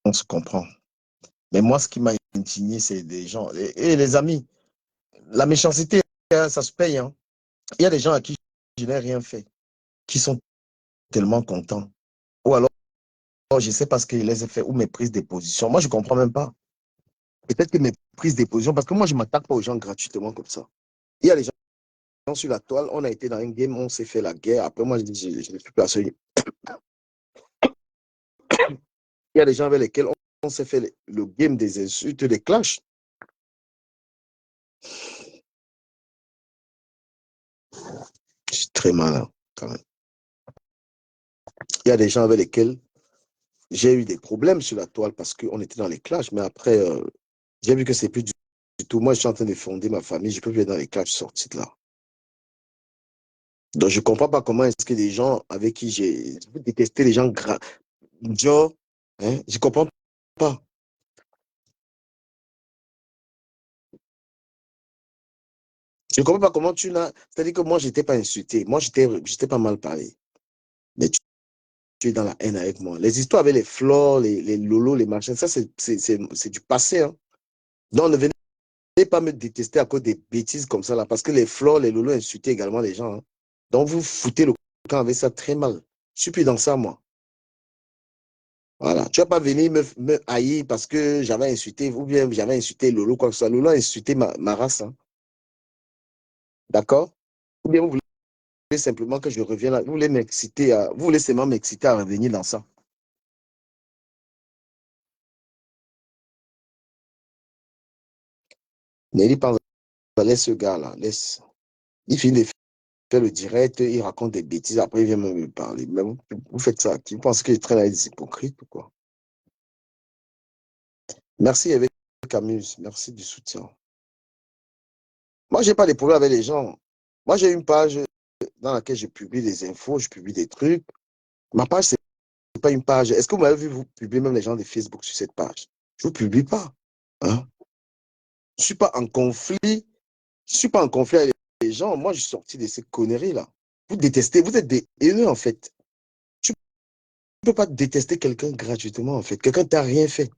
on se comprend. Mais moi, ce qui m'a indigné, c'est des gens, et les amis, la méchanceté, hein, ça se paye, hein. Il y a des gens à qui je n'ai rien fait, qui sont tellement contents. Ou alors, je ne sais pas ce qu'ils les ont fait, ou mes prises de position. Moi, je ne comprends même pas. Peut-être que mes prises de position, parce que moi, je ne m'attaque pas aux gens gratuitement comme ça. Il y a des gens sur la toile, on a été dans un game, on s'est fait la guerre. Après, moi, je dis, je ne suis plus à ce. Il y a des gens avec lesquels on s'est fait le game des insultes, des clashs. Je suis très malin, quand même. Il y a des gens avec lesquels j'ai eu des problèmes sur la toile parce qu'on était dans les clashs, mais après, j'ai vu que c'est plus du tout. Moi, je suis en train de fonder ma famille, je ne peux plus être dans les clashs sortis de là. Donc, je ne comprends pas comment est-ce que des gens avec qui j'ai détesté les gens genre, hein, je ne comprends pas. Je ne comprends pas comment tu n'as. C'est-à-dire que moi, je n'étais pas insulté. Moi, j'étais pas mal parlé. Mais tu es dans la haine avec moi. Les histoires avec les flores, les lolos, les machins, ça, c'est du passé. Hein. Donc, ne venez pas me détester à cause des bêtises comme ça, là. Parce que les flores, les lolos insultaient également les gens. Hein. Donc, vous foutez le camp avec ça très mal. Je suis plus dans ça, moi. Voilà. Tu vas pas venir me haïr parce que j'avais insulté, ou bien j'avais insulté Lolo, quoi que ce soit. Lolo a insulté ma race. Hein. D'accord? Ou bien vous voulez simplement que je revienne là. Vous voulez m'exciter vous voulez seulement m'exciter à revenir dans ça. Nelly pense, laisse ce gars-là, laisse. Il finit de faire le direct, il raconte des bêtises, après il vient me parler. Mais vous faites ça. Tu penses que je traîne avec des hypocrites ou quoi? Merci avec Camus, merci du soutien. Moi, j'ai pas de problème avec les gens. Moi, j'ai une page dans laquelle je publie des infos, je publie des trucs. Ma page, c'est pas une page. Est-ce que vous m'avez vu vous publier même les gens de Facebook sur cette page? Je ne vous publie pas. Hein? Je ne suis pas en conflit. Je suis pas en conflit avec les gens. Moi, je suis sorti de ces conneries-là. Vous détestez, vous êtes des haineux, en fait. Tu ne peux pas détester quelqu'un gratuitement, en fait. Quelqu'un t'a rien fait.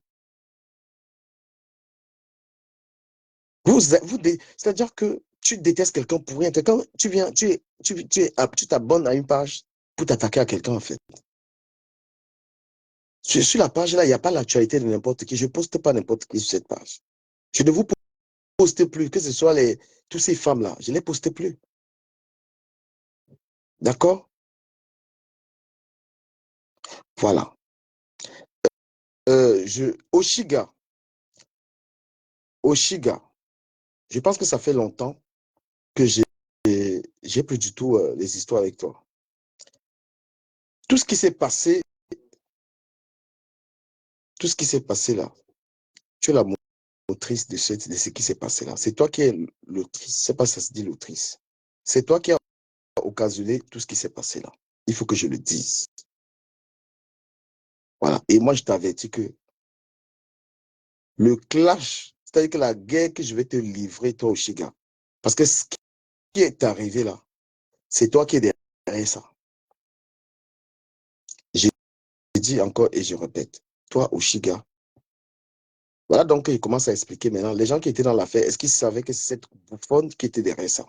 C'est-à-dire que tu détestes quelqu'un pour rien. Quelqu'un, tu viens, tu t'abonnes à une page pour t'attaquer à quelqu'un, en fait. Sur la page, là, il n'y a pas l'actualité de n'importe qui. Je ne poste pas n'importe qui sur cette page. Je ne vous poste plus, que ce soit toutes ces femmes-là. Je ne les poste plus. D'accord? Voilà. Oshiga, Oshiga, je pense que ça fait longtemps que j'ai plus du tout les histoires avec toi. Tout ce qui s'est passé, tout ce qui s'est passé là, tu es la motrice de ce qui s'est passé là. C'est toi qui es l'autrice. Je ne sais pas si ça se dit l'autrice. C'est toi qui as occasionné tout ce qui s'est passé là. Il faut que je le dise. Voilà. Et moi, je t'avertis que le clash, c'est-à-dire que la guerre que je vais te livrer, toi, Oshiga, parce que ce qui est arrivé là, c'est toi qui es derrière ça. Je dis encore et je répète, toi, Oshiga, voilà donc il commence à expliquer maintenant. Les gens qui étaient dans l'affaire, est-ce qu'ils savaient que c'est cette bouffonne qui était derrière ça?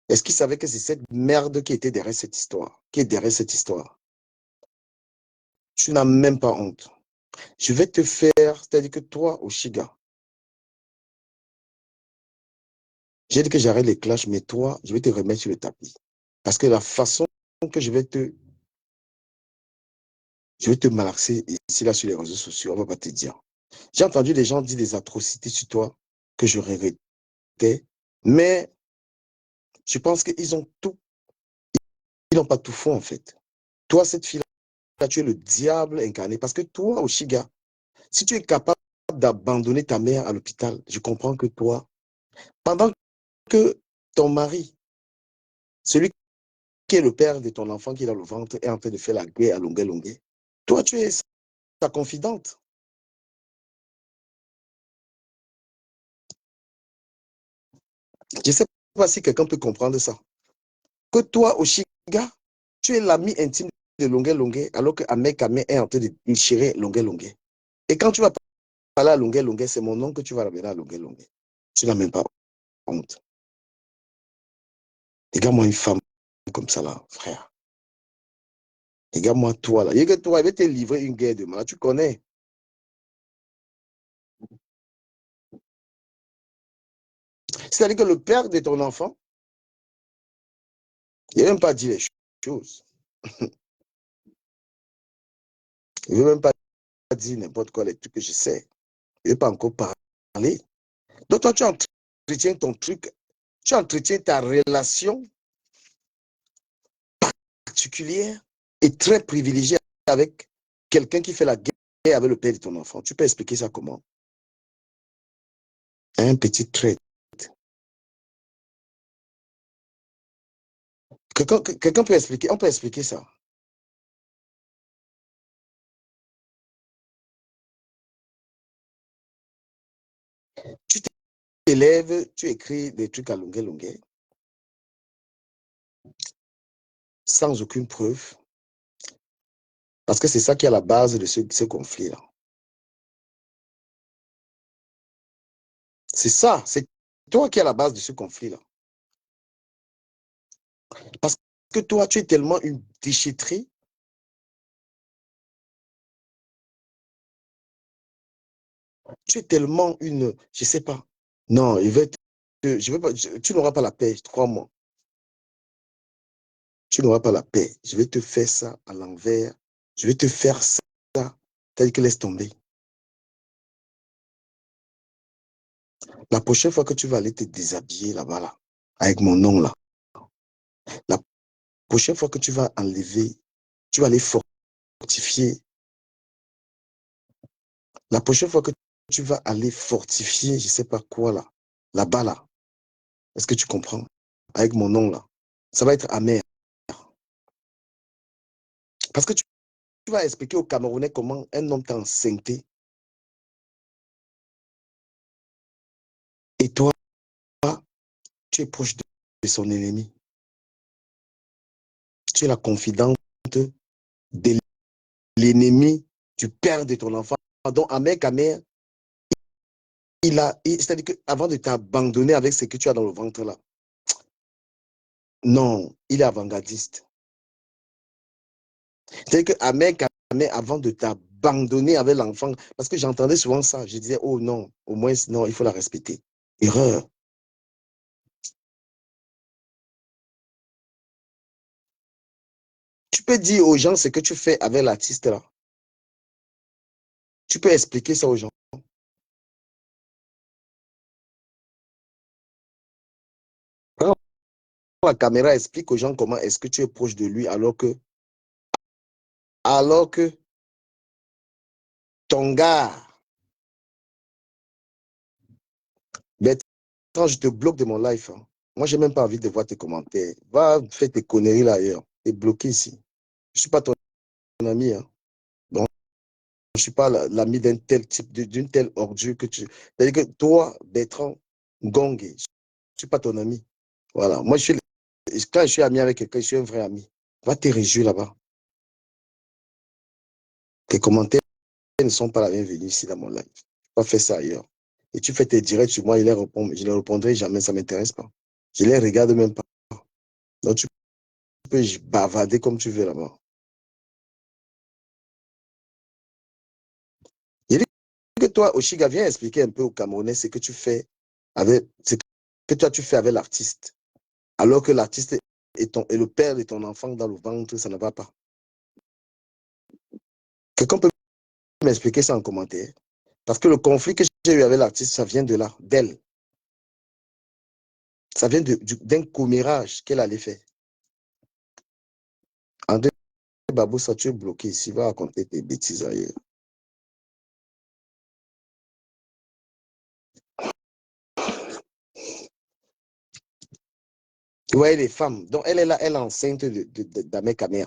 Est-ce qu'ils savaient que c'est cette merde qui était derrière cette histoire? Qui est derrière cette histoire? Tu n'as même pas honte. Je vais te faire, c'est-à-dire que toi, Oshiga, J'ai dit que j'arrête les clashs, mais toi, je vais te remettre sur le tapis. Parce que la façon que je vais te malaxer ici, là, sur les réseaux sociaux, on va pas te dire. J'ai entendu des gens dire des atrocités sur toi que je regrettais, mais je pense qu'ils ont tout, ils n'ont pas tout faux, en fait. Toi, cette fille-là, tu es le diable incarné. Parce que toi, Oshiga, si tu es capable d'abandonner ta mère à l'hôpital, je comprends que toi, pendant que ton mari, celui qui est le père de ton enfant qui est dans le ventre, est en train de faire la guerre à longueur, longueur, toi, tu es sa confidente. Je ne sais pas si quelqu'un peut comprendre ça. Que toi, Oshiga, tu es l'ami intime de longueur, longueur, alors que Ahmed Kamé est en train de déchirer longueur, longueur. Et quand tu vas parler à longueur, longueur, c'est mon nom que tu vas ramener à longueur, longueur. Tu n'as même pas honte. Regarde-moi une femme comme ça, là, frère. Regarde-moi toi, là. Regarde toi, il va te livrer une guerre de mal. Tu connais. C'est-à-dire que le père de ton enfant, il ne veut même pas dire les choses. Il ne veut même pas dire n'importe quoi, les trucs que je sais. Il ne veut pas encore parler. Donc toi, tu entretiens ton truc, tu entretiens ta relation particulière et très privilégiée avec quelqu'un qui fait la guerre avec le père de ton enfant. Tu peux expliquer ça comment? Un petit trait. Quelqu'un peut expliquer, on peut expliquer ça. Tu t'élèves, tu écris des trucs à longueur, longueur, sans aucune preuve, parce que c'est ça qui est à la base de ce conflit-là. C'est ça, c'est toi qui es à la base de ce conflit-là. Parce que toi, tu es tellement une déchetterie, tu es tellement une, je sais pas. Non, je vais pas, tu n'auras pas la paix, crois-moi. Tu n'auras pas la paix. Je vais te faire ça à l'envers. Je vais te faire ça tel que laisse tomber. La prochaine fois que tu vas aller te déshabiller là-bas, là, avec mon nom là, la prochaine fois que tu vas enlever, tu vas aller fortifier. La prochaine fois que tu vas aller fortifier, je ne sais pas quoi là, là-bas là, est-ce que tu comprends? Avec mon nom là, ça va être amer. Parce que tu vas expliquer aux Camerounais comment un homme t'a enceinté et toi, tu es proche de son ennemi. Tu es la confidente de l'ennemi du père de ton enfant. Donc, Amer Kamer, c'est-à-dire qu'avant de t'abandonner avec ce que tu as dans le ventre là, non, il est avant-gardiste. C'est-à-dire que Amer Kamer, avant de t'abandonner avec l'enfant, parce que j'entendais souvent ça, je disais, oh non, au moins, non, il faut la respecter. Erreur. Tu peux dire aux gens ce que tu fais avec l'artiste là. Tu peux expliquer ça aux gens. Quand la caméra explique aux gens comment est-ce que tu es proche de lui alors que ton gars, ben, quand je te bloque de mon live, hein, moi, j'ai même pas envie de voir tes commentaires. Va faire tes conneries là ailleurs. Tu es bloqué ici. Je suis pas ton ami. Hein. Donc, je suis pas l'ami d'un tel type, d'une telle ordure que tu. C'est-à-dire que toi, Bertrand Ngongé, je suis pas ton ami. Voilà. Moi, quand je suis ami avec quelqu'un, je suis un vrai ami. Va te réjouir là-bas. Tes commentaires ne sont pas la bienvenue ici dans mon live. Pas faire ça ailleurs. Et tu fais tes directs sur moi, je ne les répondrai jamais, ça ne m'intéresse pas. Je les regarde même pas. Donc tu peux bavarder comme tu veux là-bas. Il dit que toi, Oshiga, viens expliquer un peu aux Camerounais ce que tu fais avec que toi tu fais avec l'artiste, alors que l'artiste est le père de ton enfant dans le ventre, ça ne va pas. Quelqu'un peut m'expliquer ça en commentaire? Parce que le conflit que j'ai eu avec l'artiste, ça vient de là, d'elle. Ça vient d'un commérage qu'elle allait faire. André Babou, ça tu es bloqué ici, va raconter tes bêtises ailleurs. Tu voyez les femmes, donc elle est là, elle est enceinte d'Ahmed Kamer.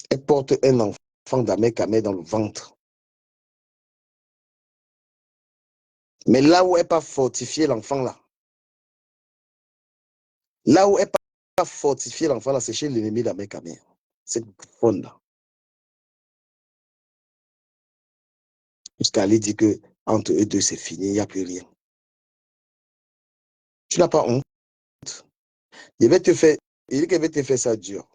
Elle porte un enfant d'Ahmed Kamer dans le ventre. Mais là où elle n'a pas fortifié l'enfant là où elle n'a pas fortifié l'enfant là, c'est chez l'ennemi d'Ahmed Kamer. Cette bonne là. Jusqu'à aller dire que entre eux deux, c'est fini, il n'y a plus rien. Tu n'as pas honte. Il dit qu'elle va te faire ça dur.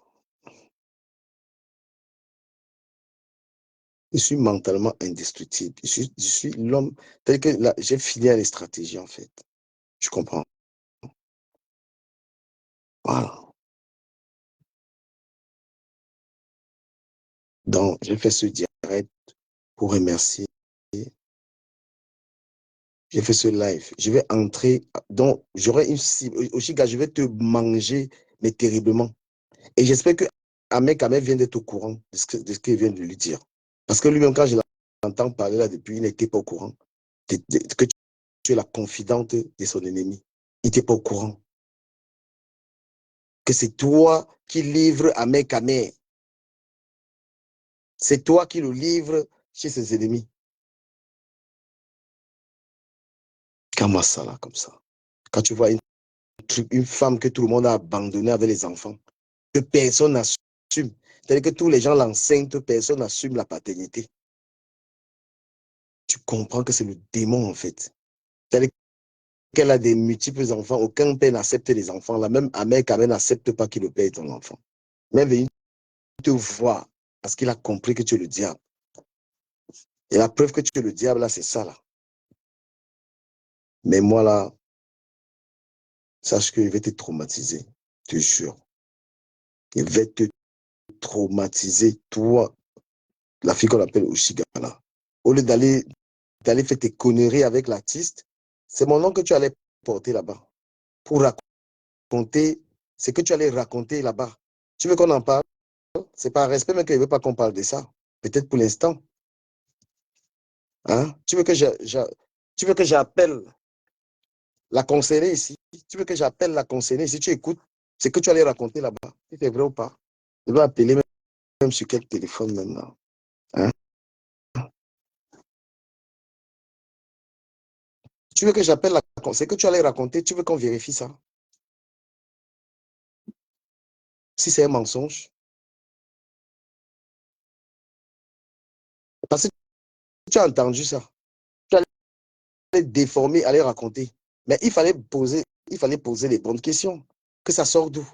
Je suis mentalement indestructible. Je suis l'homme tel que j'ai fini à les stratégies, en fait. Je comprends. Voilà. Donc, j'ai fait ce direct pour remercier. J'ai fait ce live. Je vais entrer. Donc, j'aurai une cible. Oshiga, je vais te manger, mais terriblement. Et j'espère que Ahmed Kamel vient d'être au courant de ce qu'il vient de lui dire. Parce que lui-même, quand je l'entends parler là depuis, il n'était pas au courant que tu es la confidente de son ennemi. Il n'était pas au courant. Que c'est toi qui livres Ahmed Kamel. C'est toi qui le livres chez ses ennemis. Comment ça, là, comme ça? Quand tu vois une femme que tout le monde a abandonnée avec les enfants, que personne n'assume, c'est-à-dire que tous les gens l'enceintent, personne n'assume la paternité. Tu comprends que c'est le démon, en fait. C'est-à-dire qu'elle a des multiples enfants, aucun père n'accepte les enfants. La même Ahmed Kamel n'accepte pas qu'il le paye ton enfant. Même il te voit parce qu'il a compris que tu es le diable. Et la preuve que tu es le diable, là, c'est ça, là. Mais moi, là, sache que je vais te traumatiser, je te jure. Je vais te traumatiser, toi, la fille qu'on appelle Oshigana. Au lieu d'aller faire tes conneries avec l'artiste, c'est mon nom que tu allais porter là-bas pour raconter ce que tu allais raconter là-bas. Tu veux qu'on en parle? C'est par respect, mais qu'il ne veut pas qu'on parle de ça. Peut-être pour l'instant. Hein? Tu veux que j'appelle la concernée ici? Tu veux que j'appelle la concernée ici? Tu écoutes ce que tu allais raconter là-bas. Si c'est vrai ou pas? Je vais appeler même sur quel téléphone maintenant. Hein? Tu veux que j'appelle la concernée? Ce que tu allais raconter, tu veux qu'on vérifie ça? Si c'est un mensonge. Parce que tu as entendu ça. Tu allais déformer, aller raconter. Mais il fallait poser les bonnes questions. Que ça sort d'où?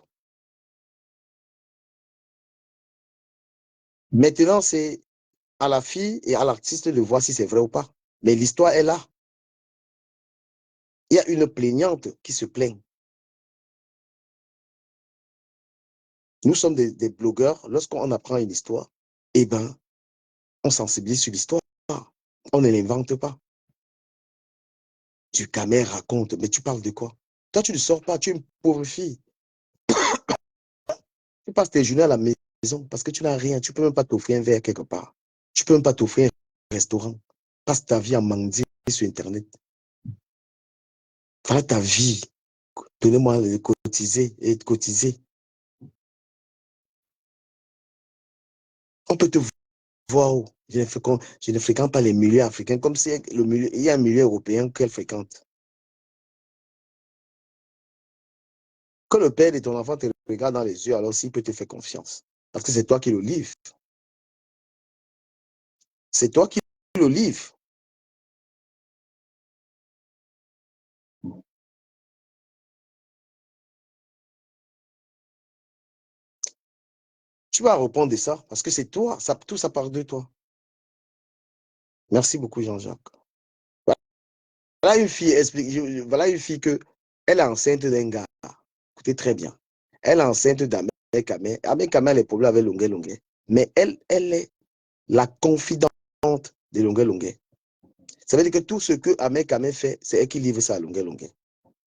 Maintenant, c'est à la fille et à l'artiste de voir si c'est vrai ou pas. Mais l'histoire est là. Il y a une plaignante qui se plaint. Nous sommes des blogueurs. Lorsqu'on apprend une histoire, eh ben, on sensibilise sur l'histoire. On ne l'invente pas. Tu caméra raconte, mais tu parles de quoi? Toi, tu ne sors pas, tu es une pauvre fille. Tu passes tes journées à la maison parce que tu n'as rien. Tu ne peux même pas t'offrir un verre quelque part. Tu ne peux même pas t'offrir un restaurant. Passe ta vie à mendier sur Internet. Voilà ta vie. Donnez-moi de cotiser et de cotiser. On peut te voir où? Je ne fréquente pas les milieux africains comme si il y a un milieu européen qu'elle fréquente. Quand le père de ton enfant te regarde dans les yeux, alors s'il peut te faire confiance. Parce que c'est toi qui le livre. C'est toi qui le livre. Tu vas répondre de ça parce que c'est toi. Tout ça part de toi. Merci beaucoup, Jean-Jacques. une fille, voilà une fille que elle est enceinte d'un gars. Écoutez très bien. Elle est enceinte d'Ahmed Kamel. Ahmed Kamel a les problèmes avec Longuet Longuet. Mais elle est la confidente de Longuet Longuet. Ça veut dire que tout ce que Ahmed Kamel fait, c'est elle qui livre ça à Longuet Longuet.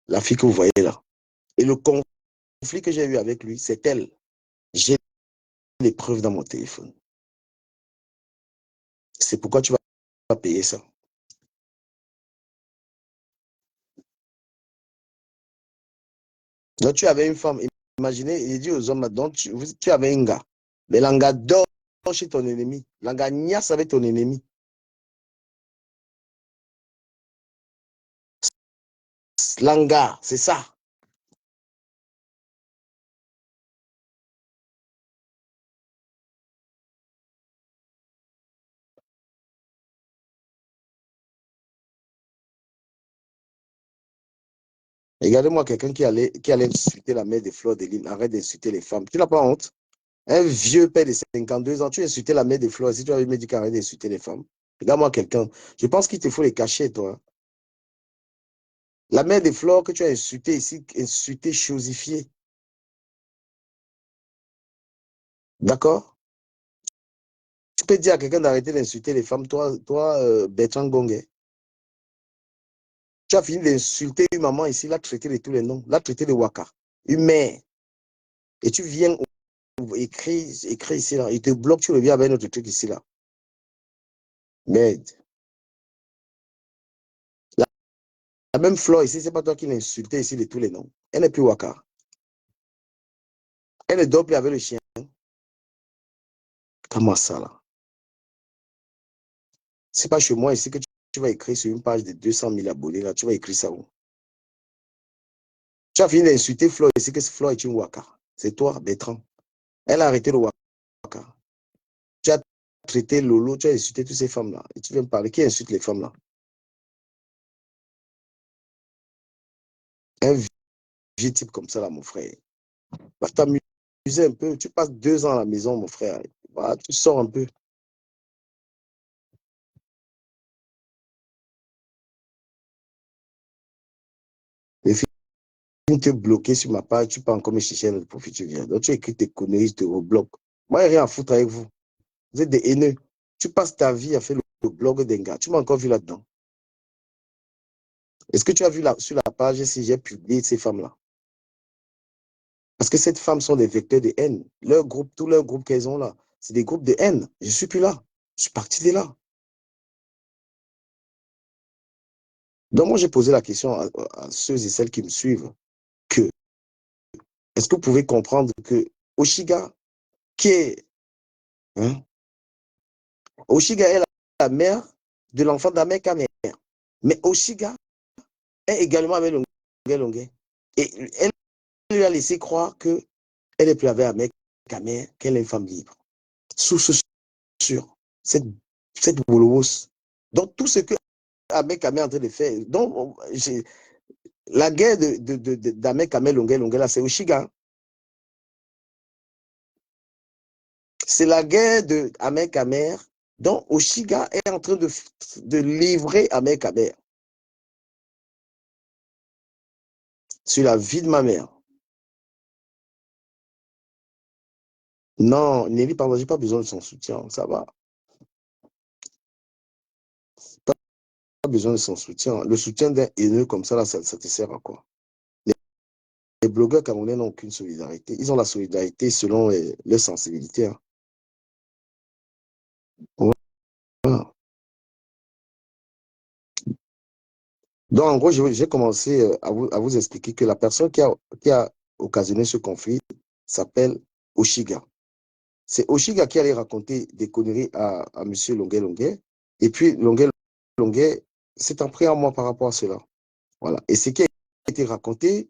La fille que vous voyez là. Et le conflit que j'ai eu avec lui, c'est elle. J'ai les preuves dans mon téléphone. C'est pourquoi tu vas payer ça. Donc tu avais une femme, imaginez, il dit aux hommes, donc tu avais un gars. Mais l'anga dort chez ton ennemi. L'anga niasse avec ton ennemi. L'anga, c'est ça. Regardez-moi quelqu'un qui allait insulter la mère de Fleur de Lys. Arrête d'insulter les femmes. Tu n'as pas honte? Un vieux père de 52 ans, tu insultais la mère de Fleur. Si tu avais me dit qu'arrête d'insulter les femmes. Regarde-moi quelqu'un. Je pense qu'il te faut les cacher, toi. La mère de Fleur que tu as insulté ici, insulté, chosifié. D'accord? Tu peux dire à quelqu'un d'arrêter d'insulter les femmes, toi Bertrand Gongue. Tu as fini d'insulter une maman ici, l'a traité de tous les noms, l'a traité de Waka, une mère. Et tu viens écrire ici, là. Il te bloque, tu reviens avec notre truc ici, là. Merde. La, la même Flore ici, c'est pas toi qui l'as insulté ici de tous les noms. Elle n'est plus Waka. Elle ne dort plus avec le chien. Comment ça, là? C'est pas chez moi ici que tu vas écrire sur une page de 200 000 abonnés, là. Tu vas écrire ça où? Tu as fini d'insulter Flore ici, que Flore est une Waka. C'est toi, Bertrand. Elle a arrêté le Waka. Tu as traité Lolo, tu as insulté toutes ces femmes-là. Et tu viens me parler. Qui insulte les femmes-là? Un vieux type comme ça, là, mon frère. Va t'amuser un peu. Tu passes 2 ans à la maison, mon frère. Voilà, tu sors un peu. Les filles te bloquer sur ma page, tu peux encore me chercher notre profit, tu viens. Donc tu écris tes conneries, je te rebloque. Moi, il n'y a rien à foutre avec vous. Vous êtes des haineux. Tu passes ta vie à faire le blog d'un gars. Tu m'as encore vu là-dedans. Est-ce que tu as vu sur la page si j'ai publié ces femmes-là? Parce que ces femmes sont des vecteurs de haine. Leur groupe, tous leurs groupes qu'elles ont là, c'est des groupes de haine. Je ne suis plus là. Je suis parti de là. Donc moi, j'ai posé la question à ceux et celles qui me suivent que est-ce que vous pouvez comprendre que Oshiga, qui est, hein, Oshiga est la mère de l'enfant d'Ahmed Kamel. Mais Oshiga est également avec Longuet Longuet. Et elle lui a laissé croire qu'elle est plus avec Ahmed Kamel, qu'elle est une femme libre. Source sûre. Cette boulot. Donc tout ce que Ahmed Kamel est en train de faire, donc la guerre d'Ahmed Kamel Longuet Longuet là, c'est Oshiga. C'est la guerre de Ahmed Kamer, dont Oshiga est en train de livrer Ahmed Kamer sur la vie de ma mère. Non, Nelly, pardon, j'ai pas besoin de son soutien, ça va. Pas besoin de son soutien. Le soutien d'un haineux comme ça, là, ça te sert à quoi? Les blogueurs camerounais n'ont aucune solidarité. Ils ont la solidarité selon leurs sensibilités. Hein. Voilà. Donc, en gros, j'ai commencé à vous expliquer que la personne qui a occasionné ce conflit s'appelle Oshiga. C'est Oshiga qui allait raconter des conneries à M. Longuet Longuet. Et puis, Longuet Longuet s'est en pris à moi par rapport à cela. Voilà. Et ce qui a été raconté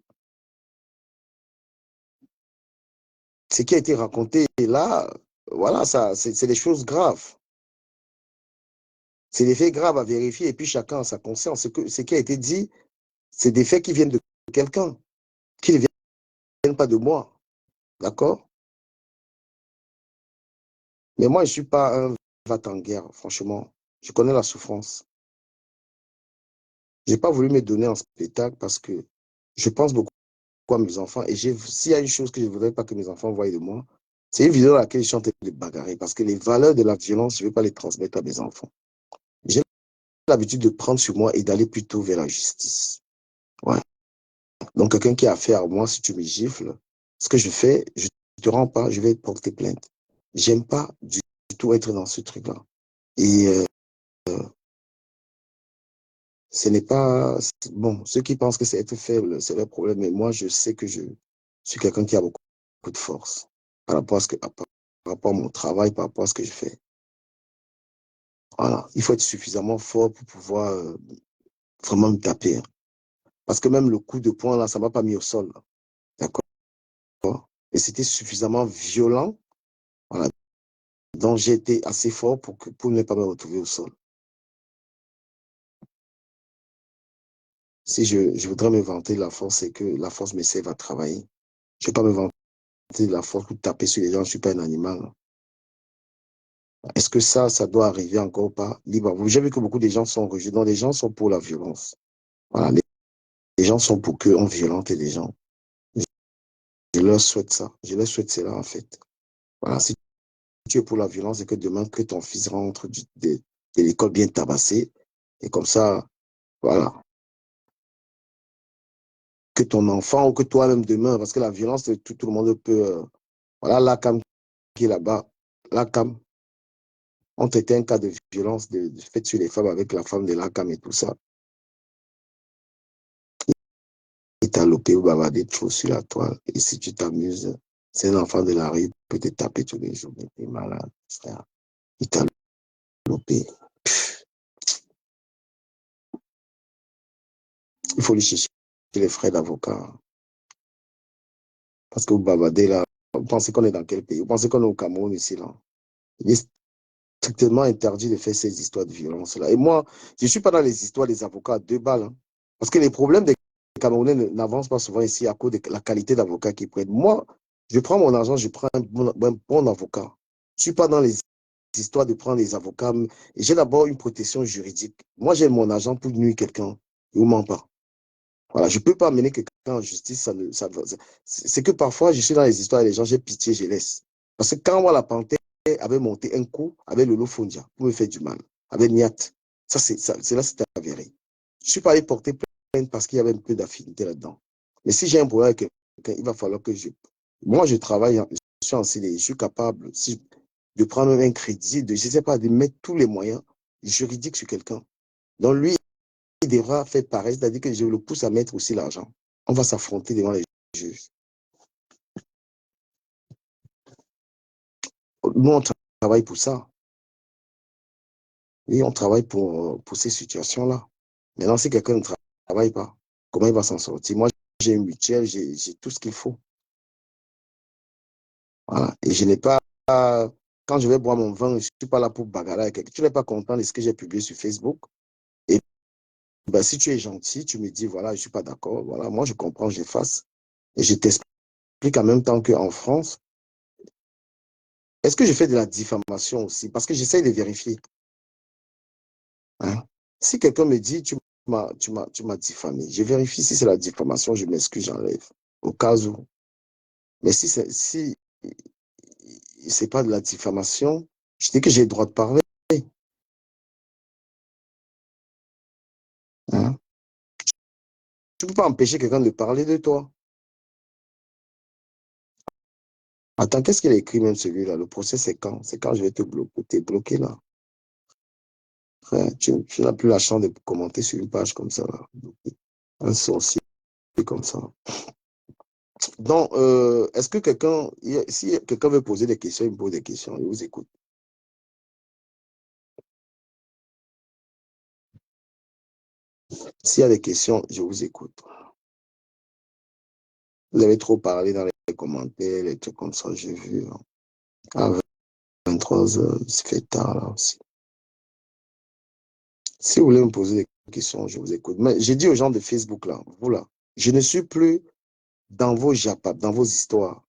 là, voilà, ça, c'est des choses graves. C'est des faits graves à vérifier. Et puis, chacun a sa conscience. Ce qui a été dit, c'est des faits qui viennent de quelqu'un, qui ne viennent pas de moi. D'accord? Mais moi, je ne suis pas un va-t-en-guerre, franchement. Je connais la souffrance. Je n'ai pas voulu me donner en spectacle parce que je pense beaucoup à mes enfants. Et s'il y a une chose que je ne voudrais pas que mes enfants voient de moi, c'est une vidéo dans laquelle je suis en train de bagarrer. Parce que les valeurs de la violence, je ne veux pas les transmettre à mes enfants. J'ai l'habitude de prendre sur moi et d'aller plutôt vers la justice. Ouais. Donc, quelqu'un qui a affaire à moi, si tu me gifles, ce que je fais, je ne te rends pas, je vais porter plainte. J'aime pas du tout être dans ce truc-là. Et ce n'est pas... Bon, ceux qui pensent que c'est être faible, c'est leur problème. Mais moi, je sais que je suis quelqu'un qui a beaucoup de force par rapport à par rapport à mon travail, par rapport à ce que je fais. Voilà. Il faut être suffisamment fort pour pouvoir vraiment me taper. Hein. Parce que même le coup de poing, là, ça ne m'a pas mis au sol. D'accord? Et c'était suffisamment violent. Voilà. Donc, j'ai été assez fort pour ne pas me retrouver au sol. Si je voudrais me vanter de la force, c'est que la force me serve à travailler. Je ne vais pas me vanter de la force pour taper sur les gens, je ne suis pas un animal. Est-ce que ça doit arriver encore ou pas? Libre. J'ai vu que beaucoup de gens sont rejetés. Donc, les gens sont pour la violence. Voilà, les gens sont pour qu'on violente les gens. Je leur souhaite ça. Je leur souhaite cela, en fait. Voilà, si tu es pour la violence et que demain, que ton fils rentre de l'école bien tabassé, et comme ça, voilà, que ton enfant ou que toi-même demain, parce que la violence, tout le monde peut... voilà, la cam qui est là-bas, la cam, on traitait un cas de violence faite sur les femmes avec la femme de la cam et tout ça. Il t'a lopé ou bavardé trop sur la toile. Et si tu t'amuses, c'est un enfant de la rue, il peut te taper tous les jours, mais t'es malade, frère. Il t'a lopé. Il faut lui chercher les frais d'avocat. Parce que vous bavardez là, vous pensez qu'on est dans quel pays? Vous pensez qu'on est au Cameroun ici là? Il est strictement interdit de faire ces histoires de violence là. Et moi, je ne suis pas dans les histoires des avocats à 2 balles. Hein. Parce que les problèmes des Camerounais n'avancent pas souvent ici à cause de la qualité d'avocat qu'ils prennent. Moi, je prends mon argent, je prends un bon avocat. Je ne suis pas dans les histoires de prendre des avocats. J'ai d'abord une protection juridique. Moi, j'ai mon argent pour nuire quelqu'un. Il ne ment pas. Voilà, je ne peux pas amener quelqu'un en justice. C'est que parfois, je suis dans les histoires et les gens, j'ai pitié, je laisse. Parce que quand moi, la panthère avait monté un coup avec Lolo Fondia pour me faire du mal, avec Niat, c'est là, c'était avéré. Je ne suis pas allé porter plainte parce qu'il y avait un peu d'affinité là-dedans. Mais si j'ai un problème avec quelqu'un, il va falloir que je... Moi, je travaille, je suis en CDI, je suis capable de prendre un crédit, je ne sais pas, de mettre tous les moyens juridiques sur quelqu'un. Donc, lui, il devra faire pareil, c'est-à-dire que je le pousse à mettre aussi l'argent. On va s'affronter devant les juges. Nous, on travaille pour ça. Oui, on travaille pour ces situations-là. Maintenant, si quelqu'un ne travaille pas, comment il va s'en sortir? Moi, j'ai une mutuelle, j'ai tout ce qu'il faut. Voilà. Et je n'ai pas... Quand je vais boire mon vin, je ne suis pas là pour bagarrer avec quelqu'un. Tu n'es pas content de ce que j'ai publié sur Facebook. Et ben, si tu es gentil, tu me dis, voilà, je ne suis pas d'accord. Voilà, moi, je comprends, j'efface. Et je t'explique en même temps qu'en France, est-ce que je fais de la diffamation aussi? Parce que j'essaie de vérifier. Hein? Si quelqu'un me dit, tu m'as diffamé, je vérifie si c'est la diffamation, je m'excuse, j'enlève. Au cas où. Mais si c'est pas de la diffamation, je dis que j'ai le droit de parler. Hein? Tu ne peux pas empêcher quelqu'un de parler de toi. Attends, qu'est-ce qu'il a écrit même celui-là? Le procès, c'est quand? C'est quand je vais te bloquer. T'es bloqué là. Frère, tu n'as plus la chance de commenter sur une page comme ça. Là. Un sorcier comme ça. Donc, est-ce que si quelqu'un veut poser des questions, il me pose des questions, il vous écoute. S'il y a des questions, je vous écoute. Vous avez trop parlé dans les commentaires, les trucs comme ça, j'ai vu. Hein. À 23 heures, il se fait tard là aussi. Si vous voulez me poser des questions, je vous écoute. Mais j'ai dit aux gens de Facebook là, vous là, je ne suis plus dans vos japap, dans vos histoires.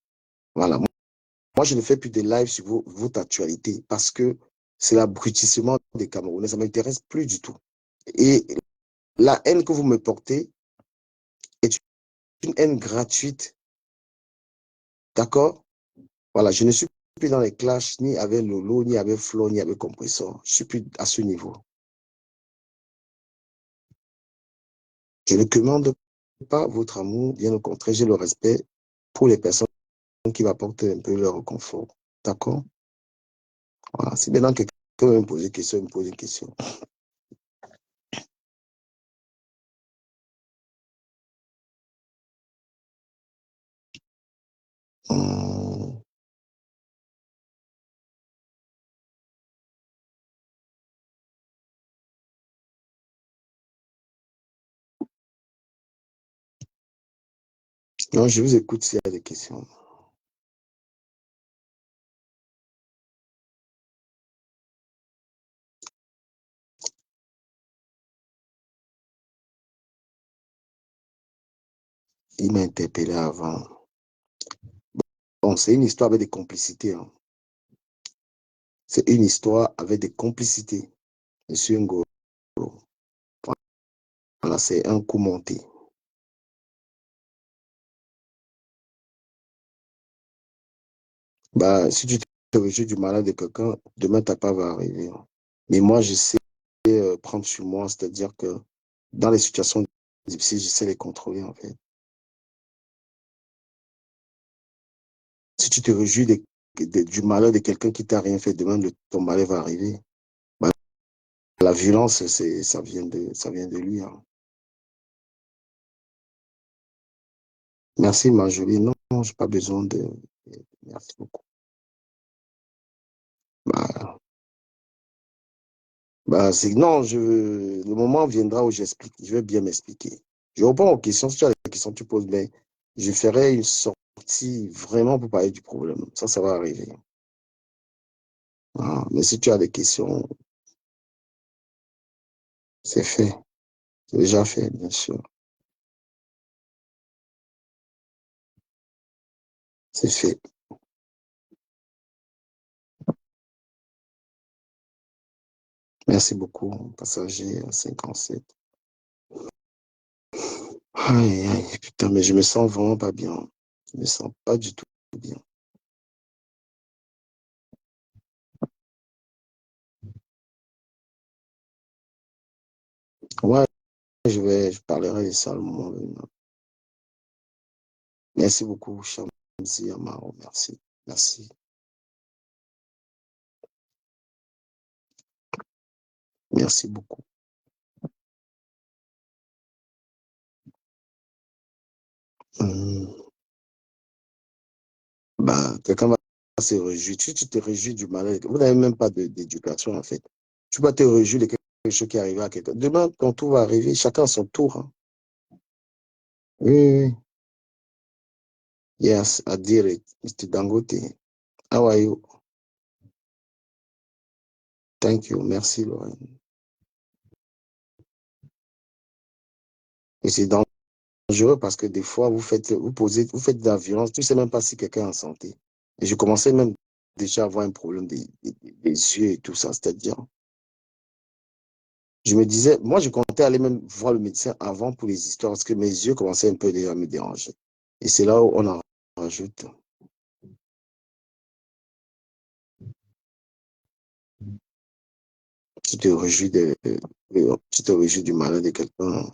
Voilà. Moi, je ne fais plus de live sur votre actualité parce que c'est l'abrutissement des Camerounais. Ça ne m'intéresse plus du tout. Et la haine que vous me portez est une haine gratuite. D'accord? Voilà, je ne suis plus dans les clashs, ni avec Lolo, ni avec Flo, ni avec Compressor. Je suis plus à ce niveau. Je ne commande pas votre amour, bien au contraire, j'ai le respect pour les personnes qui m'apportent un peu leur confort. D'accord? Voilà. Si maintenant quelqu'un veut me poser une question, il me pose une question. Hum. Non, je vous écoute s'il y a des questions. Il m'a interpellé avant. Bon, c'est une histoire avec des complicités. Hein. C'est une histoire avec des complicités. Monsieur Ngo, voilà, c'est un coup monté. Bah, si tu te réjouis du malheur de quelqu'un, demain ta part va arriver. Hein. Mais moi, je sais prendre sur moi, c'est-à-dire que dans les situations difficiles, j'essaie de les contrôler, en fait. Si tu te réjouis du malheur de quelqu'un qui t'a rien fait, demain, ton malheur va arriver. Bah, la violence, ça vient de lui. Hein. Merci, Marjorie. Non, non, j'ai pas besoin de... Merci beaucoup. Bah, non, le moment viendra où j'explique. Je vais bien m'expliquer. Je réponds aux questions. Si tu as des questions, tu poses, mais je ferai une sortie vraiment pour parler du problème. Ça va arriver. Ah, mais si tu as des questions, c'est fait. C'est déjà fait, bien sûr. C'est fait. Merci beaucoup, passager 57. Aïe, aïe, putain, mais je me sens vraiment pas bien. Je me sens pas du tout bien. Ouais, je parlerai de ça le moment venu. Merci beaucoup, Shamsi Amaro. Merci. Merci. Merci beaucoup. Hum. Bah, quelqu'un va se réjouir. Tu te réjouis du malheur. Vous n'avez même pas d'éducation, en fait. Tu vas te réjouir de quelque chose qui arrive à quelqu'un. Demain, ton tour va arriver, chacun à son tour. Hein. Oui, oui, oui. Yes, I did it. Mr. Dangote. How are you? Thank you. Merci, Lorraine. Et c'est dangereux parce que des fois, vous faites de la violence. Tu ne sais même pas si quelqu'un est en santé. Et je commençais même déjà à avoir un problème des yeux et tout ça. C'est-à-dire, je me disais, moi, je comptais aller même voir le médecin avant pour les histoires parce que mes yeux commençaient un peu déjà à me déranger. Et c'est là où on en rajoute. Tu te réjouis du malheur de quelqu'un.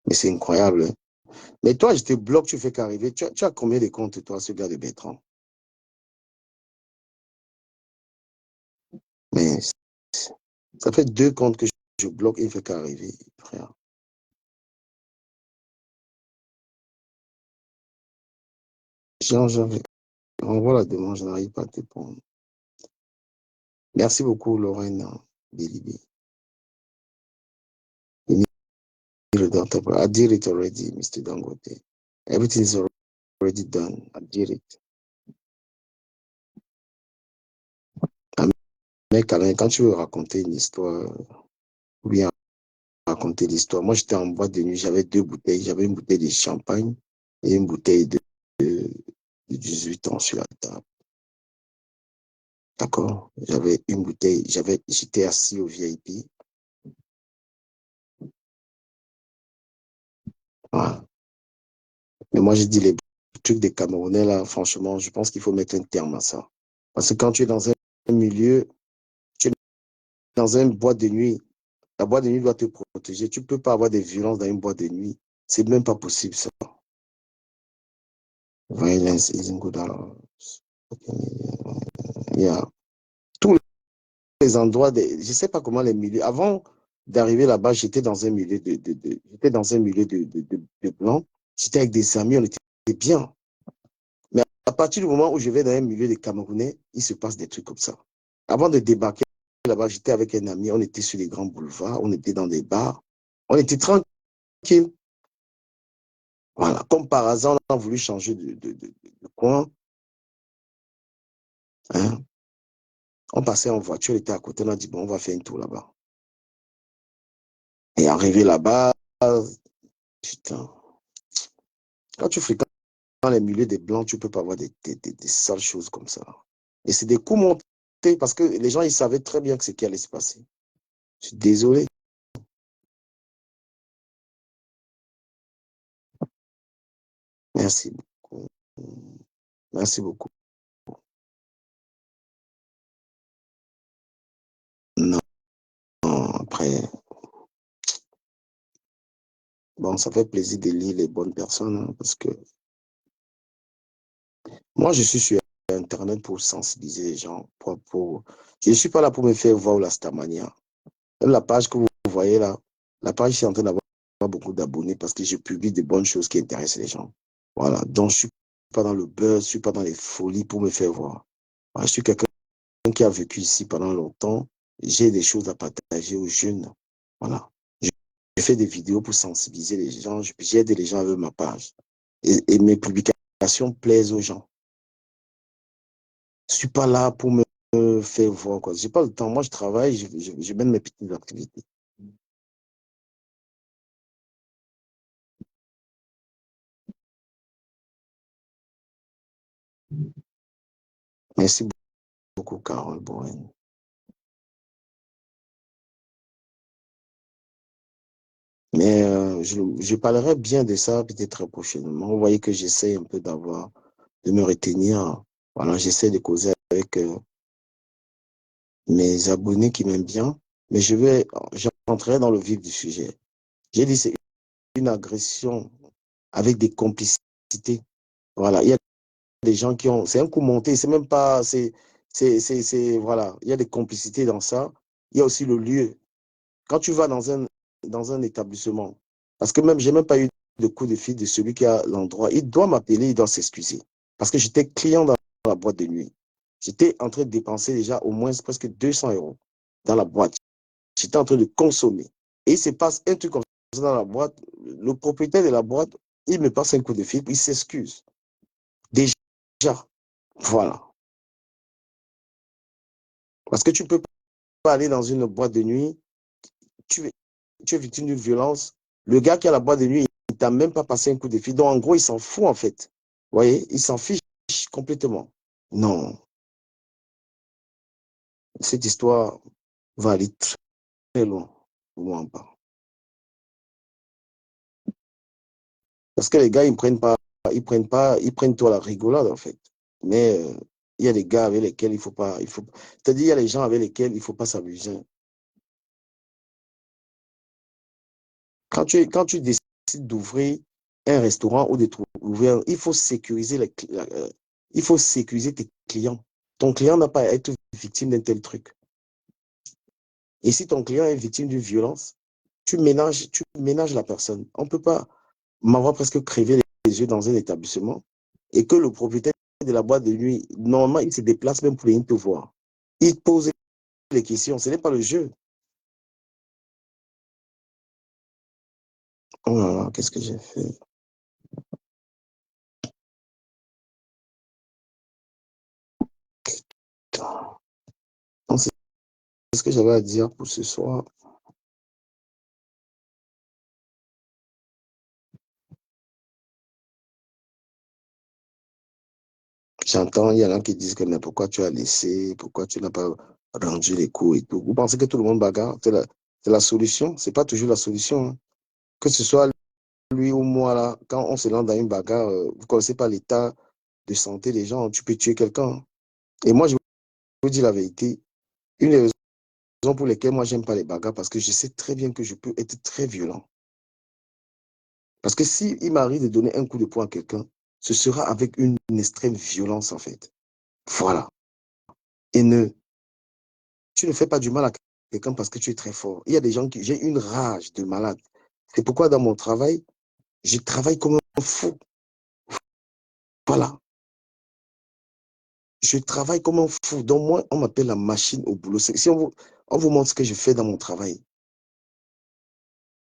Mais c'est incroyable. Hein. Mais toi, je te bloque, tu fais qu'arriver. Tu as combien de comptes, toi, ce gars de Bertrand? Mais ça fait 2 comptes que je bloque et il fait qu'arriver, frère. Envoie la demande, je n'arrive pas à te répondre. Merci beaucoup, Lorraine Bilibé. You need a doctor, but I did it already, Mr. Dangote. Everything is already done. I did it. Ah, mec, Alain, quand tu veux raconter une histoire, ou bien raconter l'histoire, moi j'étais en boîte de nuit, j'avais 2 bouteilles. J'avais une bouteille de champagne et une bouteille de 18 ans sur la table. D'accord? J'avais une bouteille, j'étais assis au VIP. Voilà. Mais moi, j'ai dit les trucs des Camerounais, là, franchement, je pense qu'il faut mettre un terme à ça. Parce que quand tu es dans un milieu, tu es dans une boîte de nuit, la boîte de nuit doit te protéger. Tu ne peux pas avoir des violences dans une boîte de nuit. C'est même pas possible, ça. Violence isn't good at all. Yeah. Tous les endroits, je ne sais pas comment les milieux. Avant d'arriver là-bas, j'étais dans un milieu j'étais dans un milieu de blancs. J'étais avec des amis, on était bien. Mais à partir du moment où je vais dans un milieu de Camerounais, il se passe des trucs comme ça. Avant de débarquer là-bas, j'étais avec un ami, on était sur les grands boulevards, on était dans des bars, on était tranquille. Voilà, comme par hasard, on a voulu changer de coin. Hein. On passait en voiture, il était à côté, on a dit, bon, on va faire un tour là-bas. Et arrivé là-bas, putain, quand tu fréquentes les milieux des blancs, tu ne peux pas avoir des sales choses comme ça. Et c'est des coups montés parce que les gens, ils savaient très bien que ce qui allait se passer. Je suis désolé. Merci beaucoup. Merci beaucoup. Non, après, bon, ça fait plaisir de lire les bonnes personnes hein, parce que moi, je suis sur Internet pour sensibiliser les gens. Je ne suis pas là pour me faire voir la Starmania. La page que vous voyez là, la page, c'est en train d'avoir beaucoup d'abonnés parce que je publie des bonnes choses qui intéressent les gens. Voilà. Donc, je ne suis pas dans le buzz, je ne suis pas dans les folies pour me faire voir. Voilà, je suis quelqu'un qui a vécu ici pendant longtemps. J'ai des choses à partager aux jeunes. Voilà. Je, je fais des vidéos pour sensibiliser les gens. J'aide les gens avec ma page. Et mes publications plaisent aux gens. Je ne suis pas là pour me faire voir. Je n'ai pas le temps. Moi, je travaille, je mène mes petites activités. Merci beaucoup, Carole Bowen. Mais je parlerai bien de ça peut-être très prochainement. Vous voyez que j'essaie un peu de me retenir. Voilà, j'essaie de causer avec mes abonnés qui m'aiment bien. Mais j'entrerai dans le vif du sujet. J'ai dit c'est une agression avec des complicités. Voilà, il y a des gens c'est un coup monté, c'est même pas, voilà, il y a des complicités dans ça. Il y a aussi le lieu. Quand tu vas dans un établissement, parce que même, j'ai même pas eu de coup de fil de celui qui a l'endroit, il doit m'appeler, il doit s'excuser. Parce que j'étais client dans la boîte de nuit. J'étais en train de dépenser déjà au moins presque 200 € dans la boîte. J'étais en train de consommer. Et il se passe un truc comme ça dans la boîte. Le propriétaire de la boîte, il me passe un coup de fil, il s'excuse. Déjà, voilà. Parce que tu ne peux pas aller dans une boîte de nuit, tu es, tu es victime d'une violence. Le gars qui a la boîte de nuit, il t'a même pas passé un coup de fil. Donc, en gros, il s'en fout, en fait. Vous voyez, il s'en fiche complètement. Non, cette histoire va aller très loin. Loin pas. Parce que les gars, ils prennent toi la rigolade, en fait. Mais il y a des gars avec lesquels c'est-à-dire, il y a les gens avec lesquels il ne faut pas s'amuser. Quand tu décides d'ouvrir un restaurant ou il faut sécuriser il faut sécuriser tes clients. Ton client n'a pas à être victime d'un tel truc. Et si ton client est victime d'une violence, tu ménages la personne. On ne peut pas m'avoir presque crevé les yeux dans un établissement et que le propriétaire de la boîte de nuit, normalement, il se déplace même pour venir te voir. Il pose les questions. Ce n'est pas le jeu. Oh là là, qu'est-ce que j'ai fait? C'est ce que j'avais à dire pour ce soir. J'entends, il y en a qui disent que mais pourquoi tu as laissé, pourquoi tu n'as pas rendu les coups et tout. Vous pensez que tout le monde bagarre? C'est la solution? C'est pas toujours la solution, hein. Que ce soit lui ou moi, là, quand on se lance dans une bagarre, vous ne connaissez pas l'état de santé des gens, tu peux tuer quelqu'un, hein. Et moi, je vous dis la vérité, une des raisons pour lesquelles moi, j'aime pas les bagarres, parce que je sais très bien que je peux être très violent. Parce que si il m'arrive de donner un coup de poing à quelqu'un, ce sera avec une extrême violence, en fait. Voilà. Et tu ne fais pas du mal à quelqu'un parce que tu es très fort. Il y a des gens qui... J'ai une rage de malade. C'est pourquoi dans mon travail, je travaille comme un fou. Voilà. Je travaille comme un fou. Donc moi, on m'appelle la machine au boulot. Si on vous montre ce que je fais dans mon travail,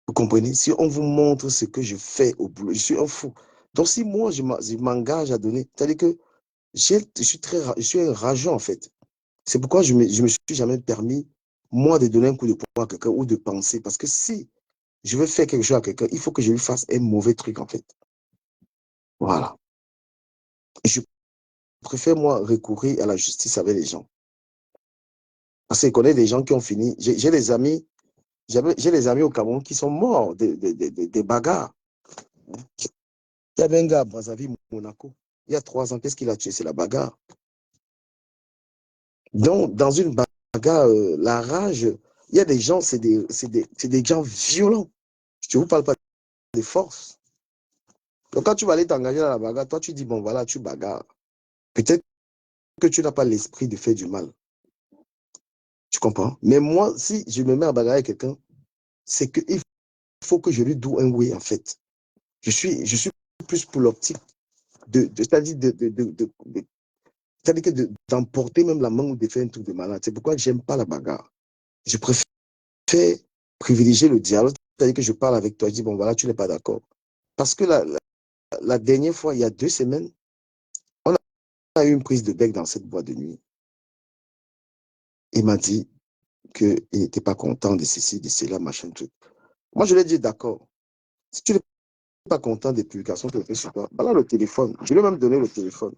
vous comprenez? Si on vous montre ce que je fais au boulot, je suis un fou. Donc si moi, je m'engage à donner, c'est-à-dire que je suis un rageant, en fait. C'est pourquoi je me suis jamais permis, moi, de donner un coup de poing à quelqu'un ou de penser. Parce que si je veux faire quelque chose à quelqu'un, il faut que je lui fasse un mauvais truc, en fait. Voilà. Et je préfère, moi, recourir à la justice avec les gens. Parce que je connais des gens qui ont fini. J'ai des amis, j'ai des amis au Cameroun qui sont morts des bagarres. Il y avait un gars à Brazzaville, Monaco. Il y a 3 ans, qu'est-ce qu'il a tué? C'est la bagarre. Donc, dans une bagarre, la rage, il y a des gens, c'est des gens violents. Je ne vous parle pas de force. Donc, quand tu vas aller t'engager dans la bagarre, toi, tu dis, bon, voilà, tu bagarres. Peut-être que tu n'as pas l'esprit de faire du mal. Tu comprends? Mais moi, si je me mets à bagarrer avec quelqu'un, c'est qu'il faut que je lui doue un oui, en fait. Je suis plus pour l'optique c'est-à-dire c'est-à-dire que d'emporter même la main ou de faire un truc de malade. C'est pourquoi j'aime pas la bagarre. Je préfère privilégier le dialogue, c'est-à-dire que je parle avec toi, je dis, bon, voilà, tu n'es pas d'accord. Parce que la dernière fois, il y a 2 semaines, on a eu une prise de bec dans cette boîte de nuit. Il m'a dit qu'il n'était pas content de ceci, de cela, machin, truc. Moi, je lui ai dit, d'accord. Si tu n'es pas content des publications que je fais sur toi, voilà le téléphone. Je lui ai même donné le téléphone.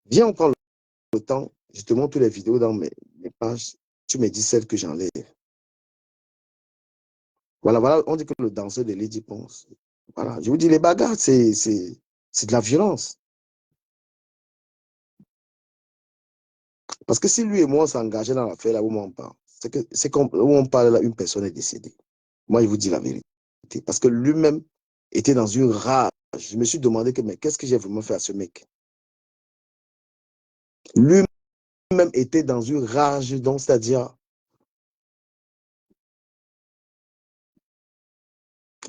Viens, on prend le temps, je te montre les vidéos dans mes pages, tu me dis celles que j'enlève. Voilà, voilà, on dit que le danseur de Lady Ponce. Voilà, je vous dis, les bagarres, c'est de la violence. Parce que si lui et moi on s'engageait dans l'affaire là où on parle, c'est comme où on parle là, une personne est décédée. Moi, je vous dis la vérité. Parce que lui-même était dans une rage. Je me suis demandé que, mais qu'est-ce que j'ai vraiment fait à ce mec? Lui-même était dans une rage, donc c'est-à-dire,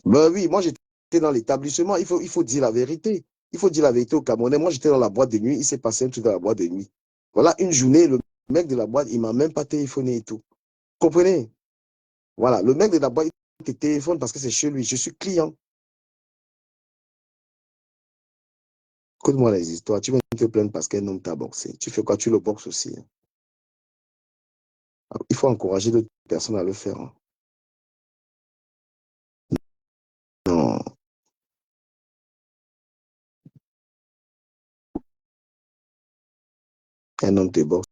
ben oui, moi j'étais dans l'établissement, il faut dire la vérité. Il faut dire la vérité au Camerounais. Moi j'étais dans la boîte de nuit, il s'est passé un truc dans la boîte de nuit. Voilà, une journée, le mec de la boîte, il m'a même pas téléphoné et tout. Comprenez? Voilà, le mec de la boîte, il te téléphone parce que c'est chez lui. Je suis client. Écoute-moi les histoires. Tu viens te plaindre parce qu'un homme t'a boxé. Tu fais quoi? Tu le boxes aussi, hein. Il faut encourager d'autres personnes à le faire, hein. Non, un homme te boxe,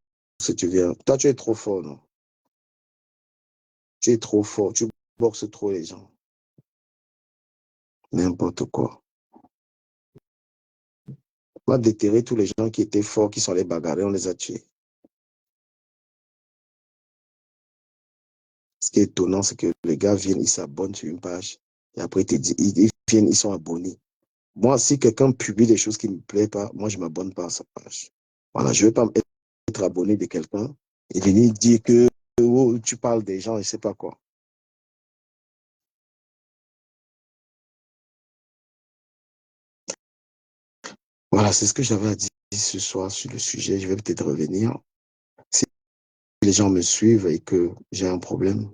tu viens. Toi, tu es trop fort, non? Tu es trop fort. Tu boxes trop les gens. N'importe quoi. On va déterrer tous les gens qui étaient forts, qui sont les bagarrés, on les a tués. Ce qui est étonnant, c'est que les gars viennent, ils s'abonnent sur une page. Et après, ils viennent, ils sont abonnés. Moi, si quelqu'un publie des choses qui ne me plaisent pas, moi, je ne m'abonne pas à sa page. Voilà, je ne vais pas être abonné de quelqu'un et venir dire que oh, tu parles des gens, je ne sais pas quoi. Voilà, c'est ce que j'avais à dire ce soir sur le sujet. Je vais peut-être revenir. Si les gens me suivent et que j'ai un problème,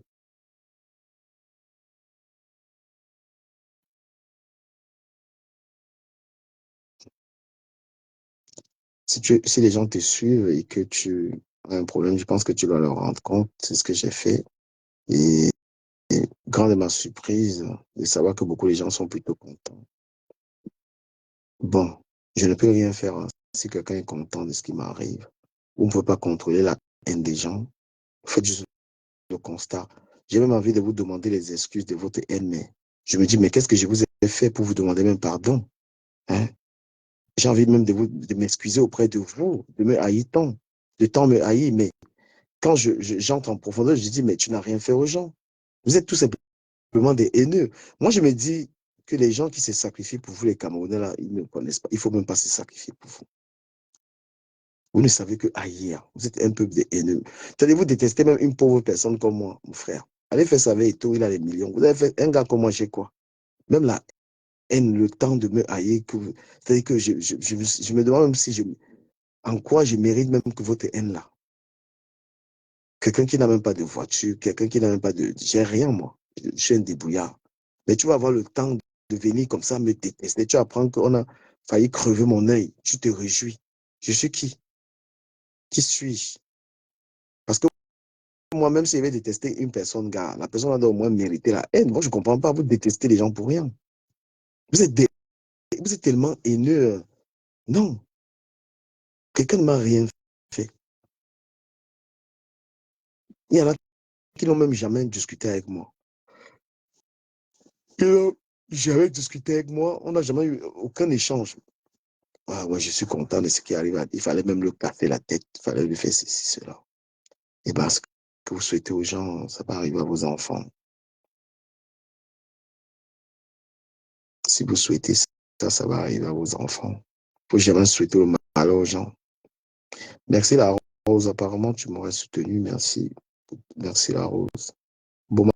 si les gens te suivent et que tu as un problème, je pense que tu dois leur rendre compte. C'est ce que j'ai fait. Et grande est ma surprise de savoir que beaucoup de gens sont plutôt contents. Bon, je ne peux rien faire, hein. si quelqu'un est content de ce qui m'arrive. Vous ne pouvez pas contrôler la haine des gens. Faites juste le constat. J'ai même envie de vous demander les excuses de votre haine, mais je me dis, mais qu'est-ce que je vous ai fait pour vous demander même pardon? Hein? J'ai envie même de m'excuser auprès de vous, de me haïr tant, de tant me haïr, mais quand j'entre en profondeur, je dis, mais tu n'as rien fait aux gens. Vous êtes tout simplement des haineux. Moi, je me dis que les gens qui se sacrifient pour vous, les Camerounais, là, ils ne connaissent pas. Il ne faut même pas se sacrifier pour vous. Vous ne savez que haïr. Vous êtes un peuple de haineux. Tenez-vous détester même une pauvre personne comme moi, mon frère. Allez faire ça avec Eto'o, il a des millions. Vous avez fait un gars comme moi, j'ai quoi? Même la haine, le temps de me haïr. C'est-à-dire que je me demande même si en quoi je mérite même que votre haine là. Quelqu'un qui n'a même pas de voiture, quelqu'un qui n'a même pas de... J'ai rien, moi. Je suis un débrouillard. Mais tu vas avoir le temps de venir comme ça me détester. Tu apprends qu'on a failli crever mon œil. Tu te réjouis. Je suis qui? Qui suis-je? Parce que moi, même si je vais détester une personne, gars, la personne doit au moins mériter la haine. Moi, je ne comprends pas. Vous détestez les gens pour rien. Vous êtes, vous êtes tellement haineux. Non. Quelqu'un ne m'a rien fait. Il y en a qui n'ont même jamais discuté avec moi. Ils n'ont jamais discuté avec moi. On n'a jamais eu aucun échange. Ah ouais, je suis content de ce qui arrive. Il fallait même le casser la tête. Il fallait lui faire ceci, cela. Et parce que vous souhaitez aux gens, ça va arriver à vos enfants. Si vous souhaitez ça, ça va arriver à vos enfants. Il ne faut jamais souhaiter le mal aux gens. Merci la rose. Apparemment, tu m'aurais soutenu. Merci. Merci la rose. Bon,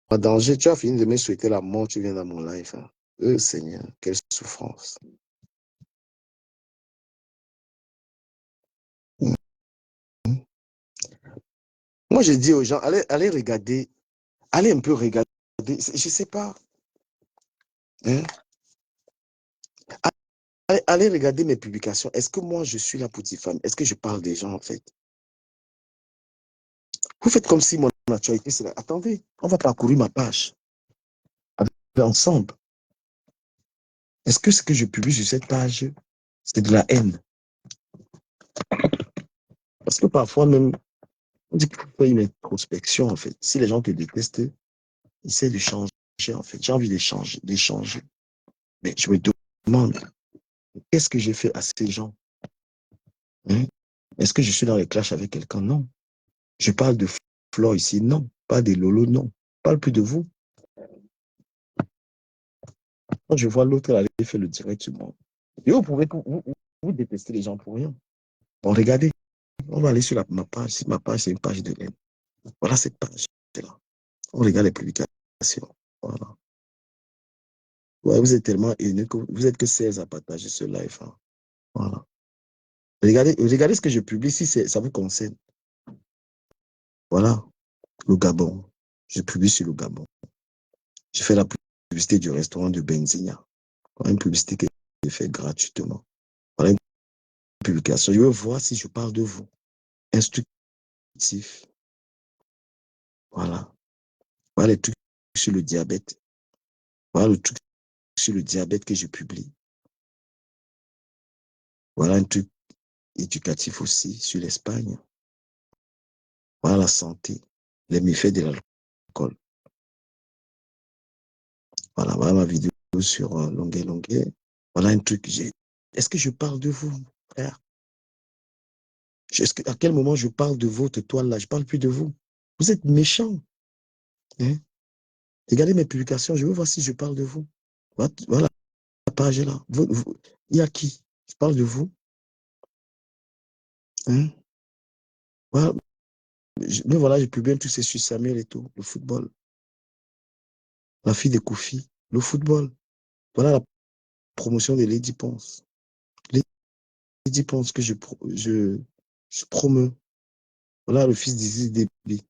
ma danger, tu as fini de me souhaiter la mort. Tu viens dans mon life. Hein. Seigneur, quelle souffrance. Moi, je dis aux gens, allez regarder. Allez un peu regarder. Je ne sais pas. Hein? Allez regarder mes publications. Est-ce que moi, je suis là pour diffamer? Est-ce que je parle des gens, en fait? Vous faites comme si mon actualité, c'est là. Attendez, on va parcourir ma page ensemble. Est-ce que ce que je publie sur cette page, c'est de la haine? Parce que parfois même, on dit qu'il faut faire une introspection, en fait. Si les gens te détestent, essaie de changer, en fait. J'ai envie d'échanger. Mais je me demande, qu'est-ce que j'ai fait à ces gens? Hein? Est-ce que je suis dans les clashs avec quelqu'un? Non. Je parle de Flore ici? Non. Pas de Lolo? Non. Je parle plus de vous. Quand je vois l'autre aller faire le direct sur moi. Et vous pouvez vous détester les gens pour rien. Bon, regardez, on va aller sur ma page. Si ma page, c'est une page de haine. Voilà cette page-là. On regarde les publications. Voilà. Ouais, vous êtes tellement haineux que vous êtes que 16 à partager ce live. Hein. Voilà. Regardez ce que je publie si ça vous concerne. Voilà. Le Gabon. Je publie sur le Gabon. Je fais la publicité du restaurant de Benzina. Voilà une publicité que j'ai fait gratuitement. Voilà une publication. Je veux voir si je parle de vous. Instructif. Voilà. Voilà les trucs sur le diabète. Voilà le truc sur le diabète que je publie. Voilà un truc éducatif aussi sur l'Espagne. Voilà la santé, les méfaits de l'alcool. Voilà, voilà ma vidéo sur Longuet. Voilà un truc. Est-ce que je parle de vous, frère? À quel moment je parle de votre toile là? Je parle plus de vous. Vous êtes méchants. Hein? Regardez mes publications, je veux voir si je parle de vous. Voilà la page là. Il y a qui? Je parle de vous. Hein? Voilà. Mais voilà, j'ai publié tout, c'est sur Samuel et tout, le football. La fille de Kofi, le football. Voilà la promotion de Lady Ponce. Lady Ponce que je promeux. Voilà le fils d'Isis Déby.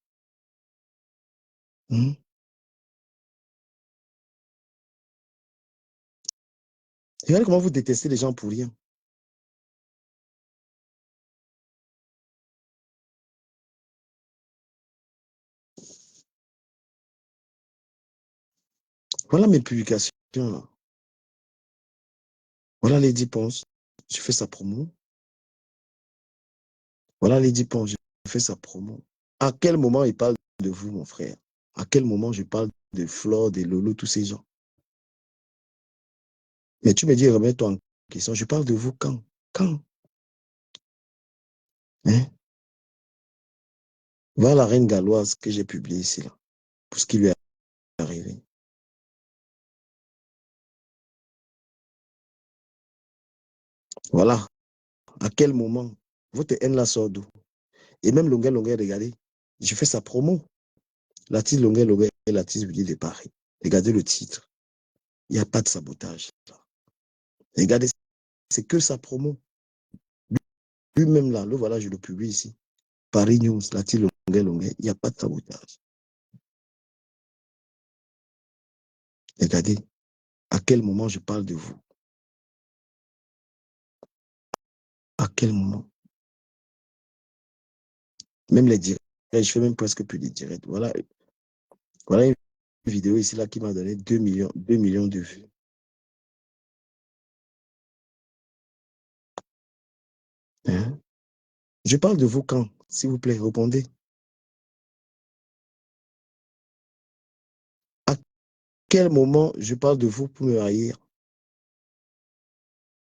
Regardez comment vous détestez les gens pour rien. Voilà mes publications. Là. Voilà Lady Ponce. je fais sa promo. Voilà Lady Pon, je fais sa promo. À quel moment il parle de vous, mon frère? À quel moment je parle de Flore, de Lolo, tous ces gens? Mais tu me dis, remets-toi en question. Je parle de vous quand? Quand? Hein? Voilà la reine galloise que j'ai publiée ici, là, pour ce qui lui est arrivé. Voilà. À quel moment? Votre haine là sort d'où? Et même Longuet, Longuet, regardez, je fais sa promo. L'artiste Longuet, Longuet et l'artiste Villiers de Paris. Regardez le titre. Il n'y a pas de sabotage. Regardez, c'est que sa promo. Lui-même là, le voilà, je le publie ici. Paris News, l'artiste Longuet, Longuet, il n'y a pas de sabotage. Regardez, à quel moment je parle de vous? À quel moment? Même les directs, je fais même presque plus de directs. Voilà, voilà une vidéo ici là qui m'a donné 2 millions de vues. Hein? Je parle de vous quand? S'il vous plaît, répondez. À quel moment je parle de vous pour me haïr?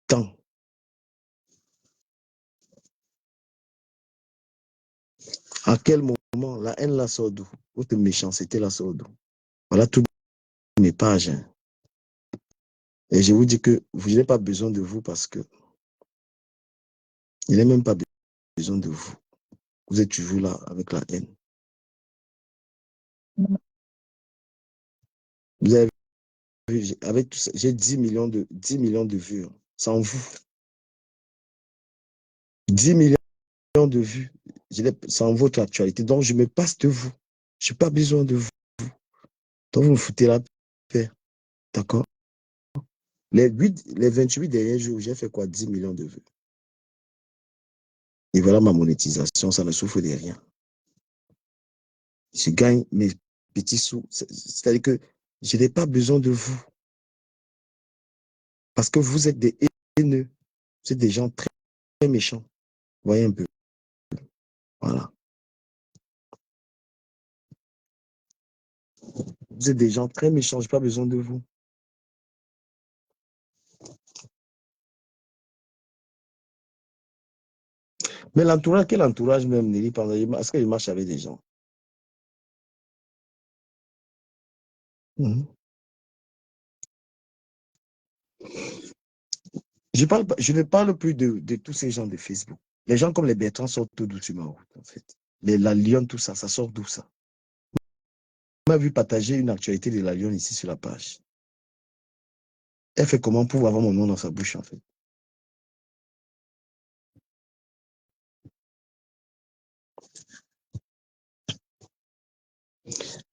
Tant. À quel moment la haine la sort d'où? Votre méchanceté la sort d'où? Voilà toutes mes pages. Hein. Et je vous dis que je n'ai pas besoin de vous parce que il n'est même pas besoin de vous. Vous êtes toujours là avec la haine. Vous avez vu, avec tout ça, j'ai 10 millions de vues. Hein, sans vous. 10 millions de vues. Sans votre actualité. Donc, je me passe de vous. Je n'ai pas besoin de vous. Donc, vous me foutez la paix. D'accord? Les 28 derniers jours, j'ai fait quoi? 10 millions de vues. Et voilà ma monétisation, ça ne souffre de rien. Je gagne mes petits sous. C'est-à-dire que je n'ai pas besoin de vous. Parce que vous êtes des haineux. Vous êtes des gens très, très méchants. Voyez un peu. Voilà. Vous êtes des gens très méchants. Je n'ai pas besoin de vous. Mais l'entourage, quel entourage même, Nelly, est-ce que je marche avec des gens? Mhm. Je ne parle plus de tous ces gens de Facebook. Les gens comme les Bertrand sortent tout d'où sur ma route, en fait. La Lyon, tout ça, ça sort d'où ça? On m'a vu partager une actualité de la Lyon ici sur la page. Elle fait comment pour avoir mon nom dans sa bouche, en fait?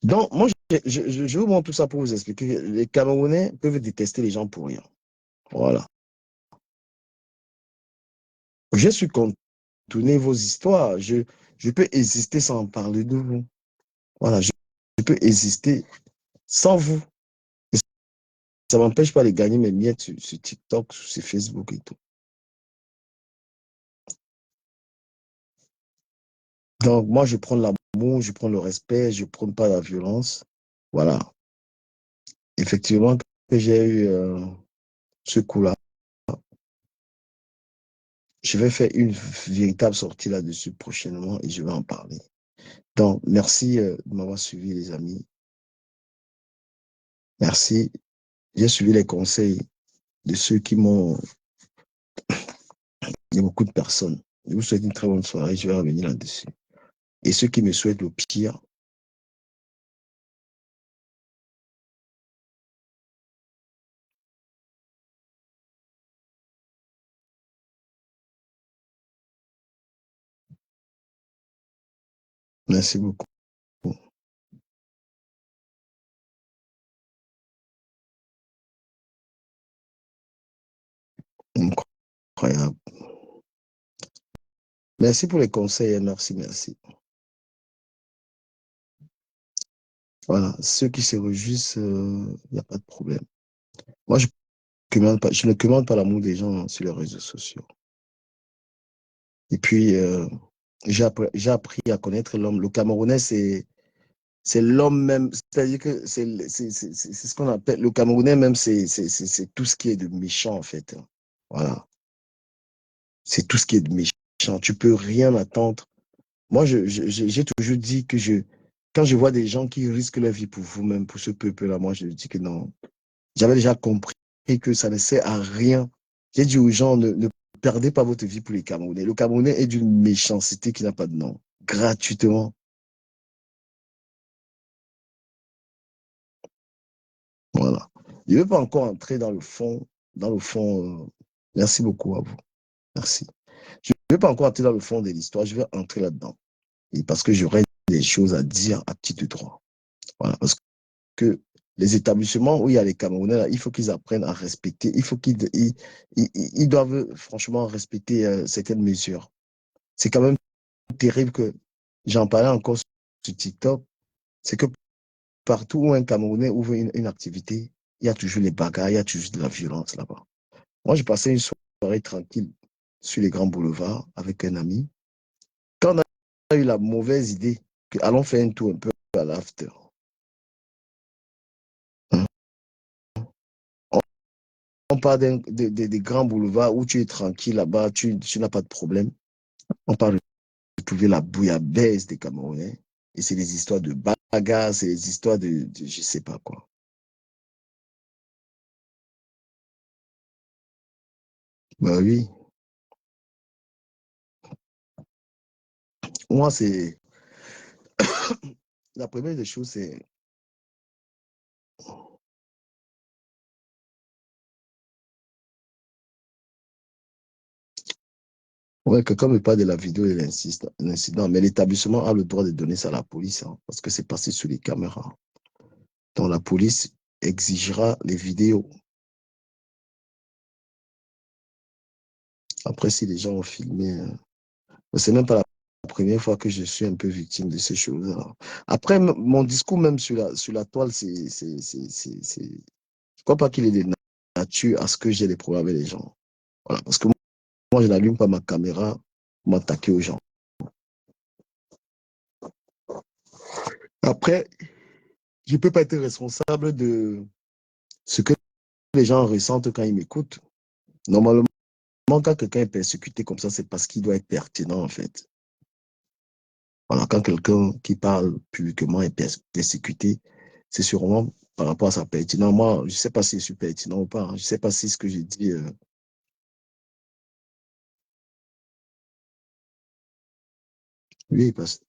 Donc, moi, je vous montre tout ça pour vous expliquer que les Camerounais peuvent détester les gens pour rien. Voilà. Je suis contourner vos histoires. Je peux exister sans parler de vous. Voilà, je peux exister sans vous. Et ça ne m'empêche pas de gagner mes miettes sur TikTok, sur Facebook et tout. Donc, moi, je prends l'amour, je prends le respect, je ne prends pas la violence. Voilà. Effectivement, que j'ai eu ce coup-là, je vais faire une véritable sortie là-dessus prochainement et je vais en parler. Donc, merci de m'avoir suivi, les amis. Merci. J'ai suivi les conseils de ceux qui m'ont... Il y a beaucoup de personnes. Je vous souhaite une très bonne soirée. Je vais revenir là-dessus. Et ceux qui me souhaitent le pire, merci beaucoup. Incroyable. Merci pour les conseils. Merci, merci. Voilà. Ceux qui se réjouissent, il n'y a pas de problème. Moi, je je ne commande pas l'amour des gens sur les réseaux sociaux. Et puis, j'ai appris à connaître l'homme. Le Camerounais, c'est l'homme même. C'est-à-dire que c'est ce qu'on appelle. Le Camerounais même, c'est tout ce qui est de méchant, en fait. Voilà. C'est tout ce qui est de méchant. Tu peux rien attendre. Moi, j'ai toujours dit que quand je vois des gens qui risquent leur vie pour vous-même, pour ce peuple-là, moi, je dis que non. J'avais déjà compris que ça ne sert à rien. J'ai dit aux gens, ne perdez pas votre vie pour les Camerounais. Le Camerounais est d'une méchanceté qui n'a pas de nom. Gratuitement. Voilà. Je ne veux pas encore entrer dans le fond. Dans le fond, merci beaucoup à vous. Merci. Je ne veux pas encore entrer dans le fond de l'histoire. Je vais entrer là-dedans. Et parce que j'aurai des choses à dire à petit de droit. Voilà. Parce que les établissements où il y a les Camerounais, là, il faut qu'ils apprennent à respecter. Il faut ils doivent franchement respecter certaines mesures. C'est quand même terrible que j'en parlais encore sur TikTok. C'est que partout où un Camerounais ouvre une activité, il y a toujours les bagarres, il y a toujours de la violence là-bas. Moi, j'ai passé une soirée tranquille sur les grands boulevards avec un ami. Quand on a eu la mauvaise idée que allons faire un tour un peu à l'after. Hein. On part des grands boulevards où tu es tranquille là-bas, tu n'as pas de problème. On part retrouver la bouillabaisse des Camerounais. Et c'est des histoires de bagarres, c'est des histoires de je sais pas quoi. Bah oui. Moi, c'est la première des choses, c'est ouais, quelqu'un me parle de la vidéo et l'incident, mais l'établissement a le droit de donner ça à la police, hein, parce que c'est passé sur les caméras. Donc la police exigera les vidéos. Après, si les gens ont filmé, c'est même pas la première fois que je suis un peu victime de ces choses-là. Après, mon discours même sur la toile, je crois pas qu'il est de nature à ce que j'ai des problèmes avec les gens. Voilà, parce que moi, je n'allume pas ma caméra pour m'attaquer aux gens. Après, je ne peux pas être responsable de ce que les gens ressentent quand ils m'écoutent. Normalement, quand quelqu'un est persécuté comme ça, c'est parce qu'il doit être pertinent, en fait. Voilà, quand quelqu'un qui parle publiquement est persécuté, c'est sûrement par rapport à sa pertinence. Moi, je ne sais pas si je suis pertinent ou pas, hein. Je ne sais pas si ce que j'ai dit. Oui, parce que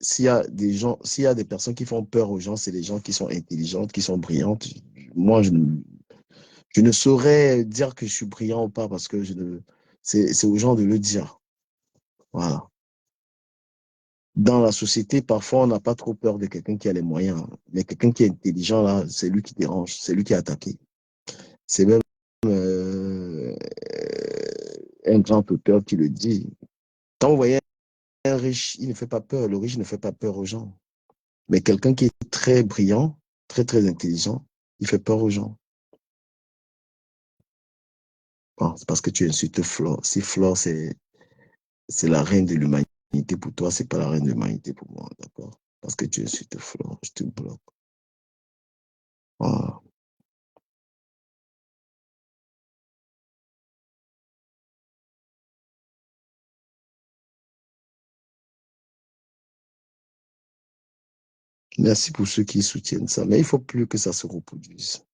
s'il y a des personnes qui font peur aux gens, c'est des gens qui sont intelligentes, qui sont brillantes. Moi, je ne saurais dire que je suis brillant ou pas parce que c'est aux gens de le dire. Voilà. Dans la société, parfois, on n'a pas trop peur de quelqu'un qui a les moyens. Mais quelqu'un qui est intelligent, là, c'est lui qui dérange, c'est lui qui est attaqué. C'est même euh, un grand auteur qui le dit. Quand vous voyez un riche, il ne fait pas peur. Le riche ne fait pas peur aux gens. Mais quelqu'un qui est très brillant, très, très intelligent, il fait peur aux gens. Bon, c'est parce que tu insultes Flore. Si Flore, c'est la reine de l'humanité pour toi, c'est pas la reine de l'humanité pour moi, d'accord? Parce que tu insultes Flore, je te bloque. Voilà. Merci pour ceux qui soutiennent ça. Mais il faut plus que ça se reproduise.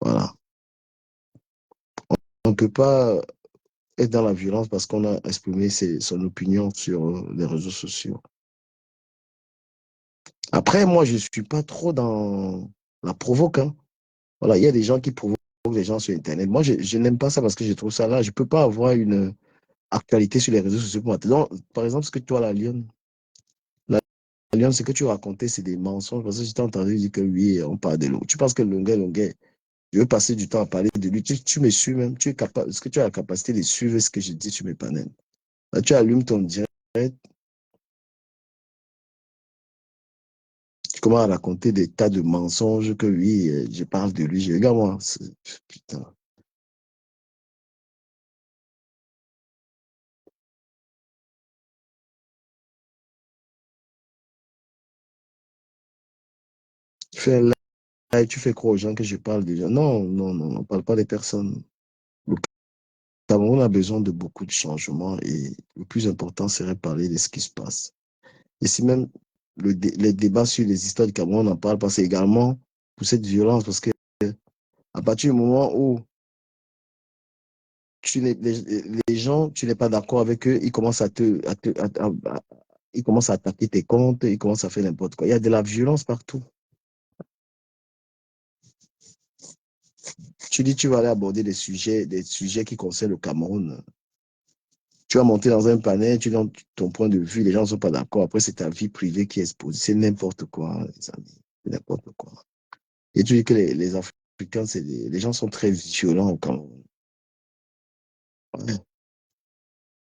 Voilà. On ne peut pas être dans la violence parce qu'on a exprimé son opinion sur les réseaux sociaux. Après, moi, je ne suis pas trop dans la provoque, hein. Voilà, il y a des gens qui provoquent les gens sur Internet. Moi, je n'aime pas ça parce que je trouve ça là. Je ne peux pas avoir une actualité sur les réseaux sociaux pour moi. Donc, par exemple, ce que toi, la Lyon, ce que tu racontais, c'est des mensonges. Parce que je t'ai entendu dire que oui, on parle de l'eau. Tu penses que Longuet, je veux passer du temps à parler de lui. Tu me suis même. Tu es capable, est-ce que tu as la capacité de suivre ce que je dis sur mes panels? Là, tu allumes ton direct, tu commences à raconter des tas de mensonges que oui, je parle de lui. Regarde-moi. Putain. Tu fais un live, tu fais croire aux gens que je parle de gens. Non, non, non, on ne parle pas des personnes. Le Cameroun a besoin de beaucoup de changements et le plus important serait parler de ce qui se passe. Et si même les débats sur les histoires du Cameroun, on en parle pas, c'est également pour cette violence, parce que à partir du moment où les gens, tu n'es pas d'accord avec eux, ils commencent ils commencent à attaquer tes comptes, ils commencent à faire n'importe quoi. Il y a de la violence partout. Tu dis, tu vas aller aborder des sujets qui concernent le Cameroun. Tu vas monter dans un panel, tu donnes ton point de vue, les gens ne sont pas d'accord. Après, c'est ta vie privée qui est exposée. C'est n'importe quoi, les amis. C'est n'importe quoi. Et tu dis que les Africains, les gens sont très violents au Cameroun. Ouais.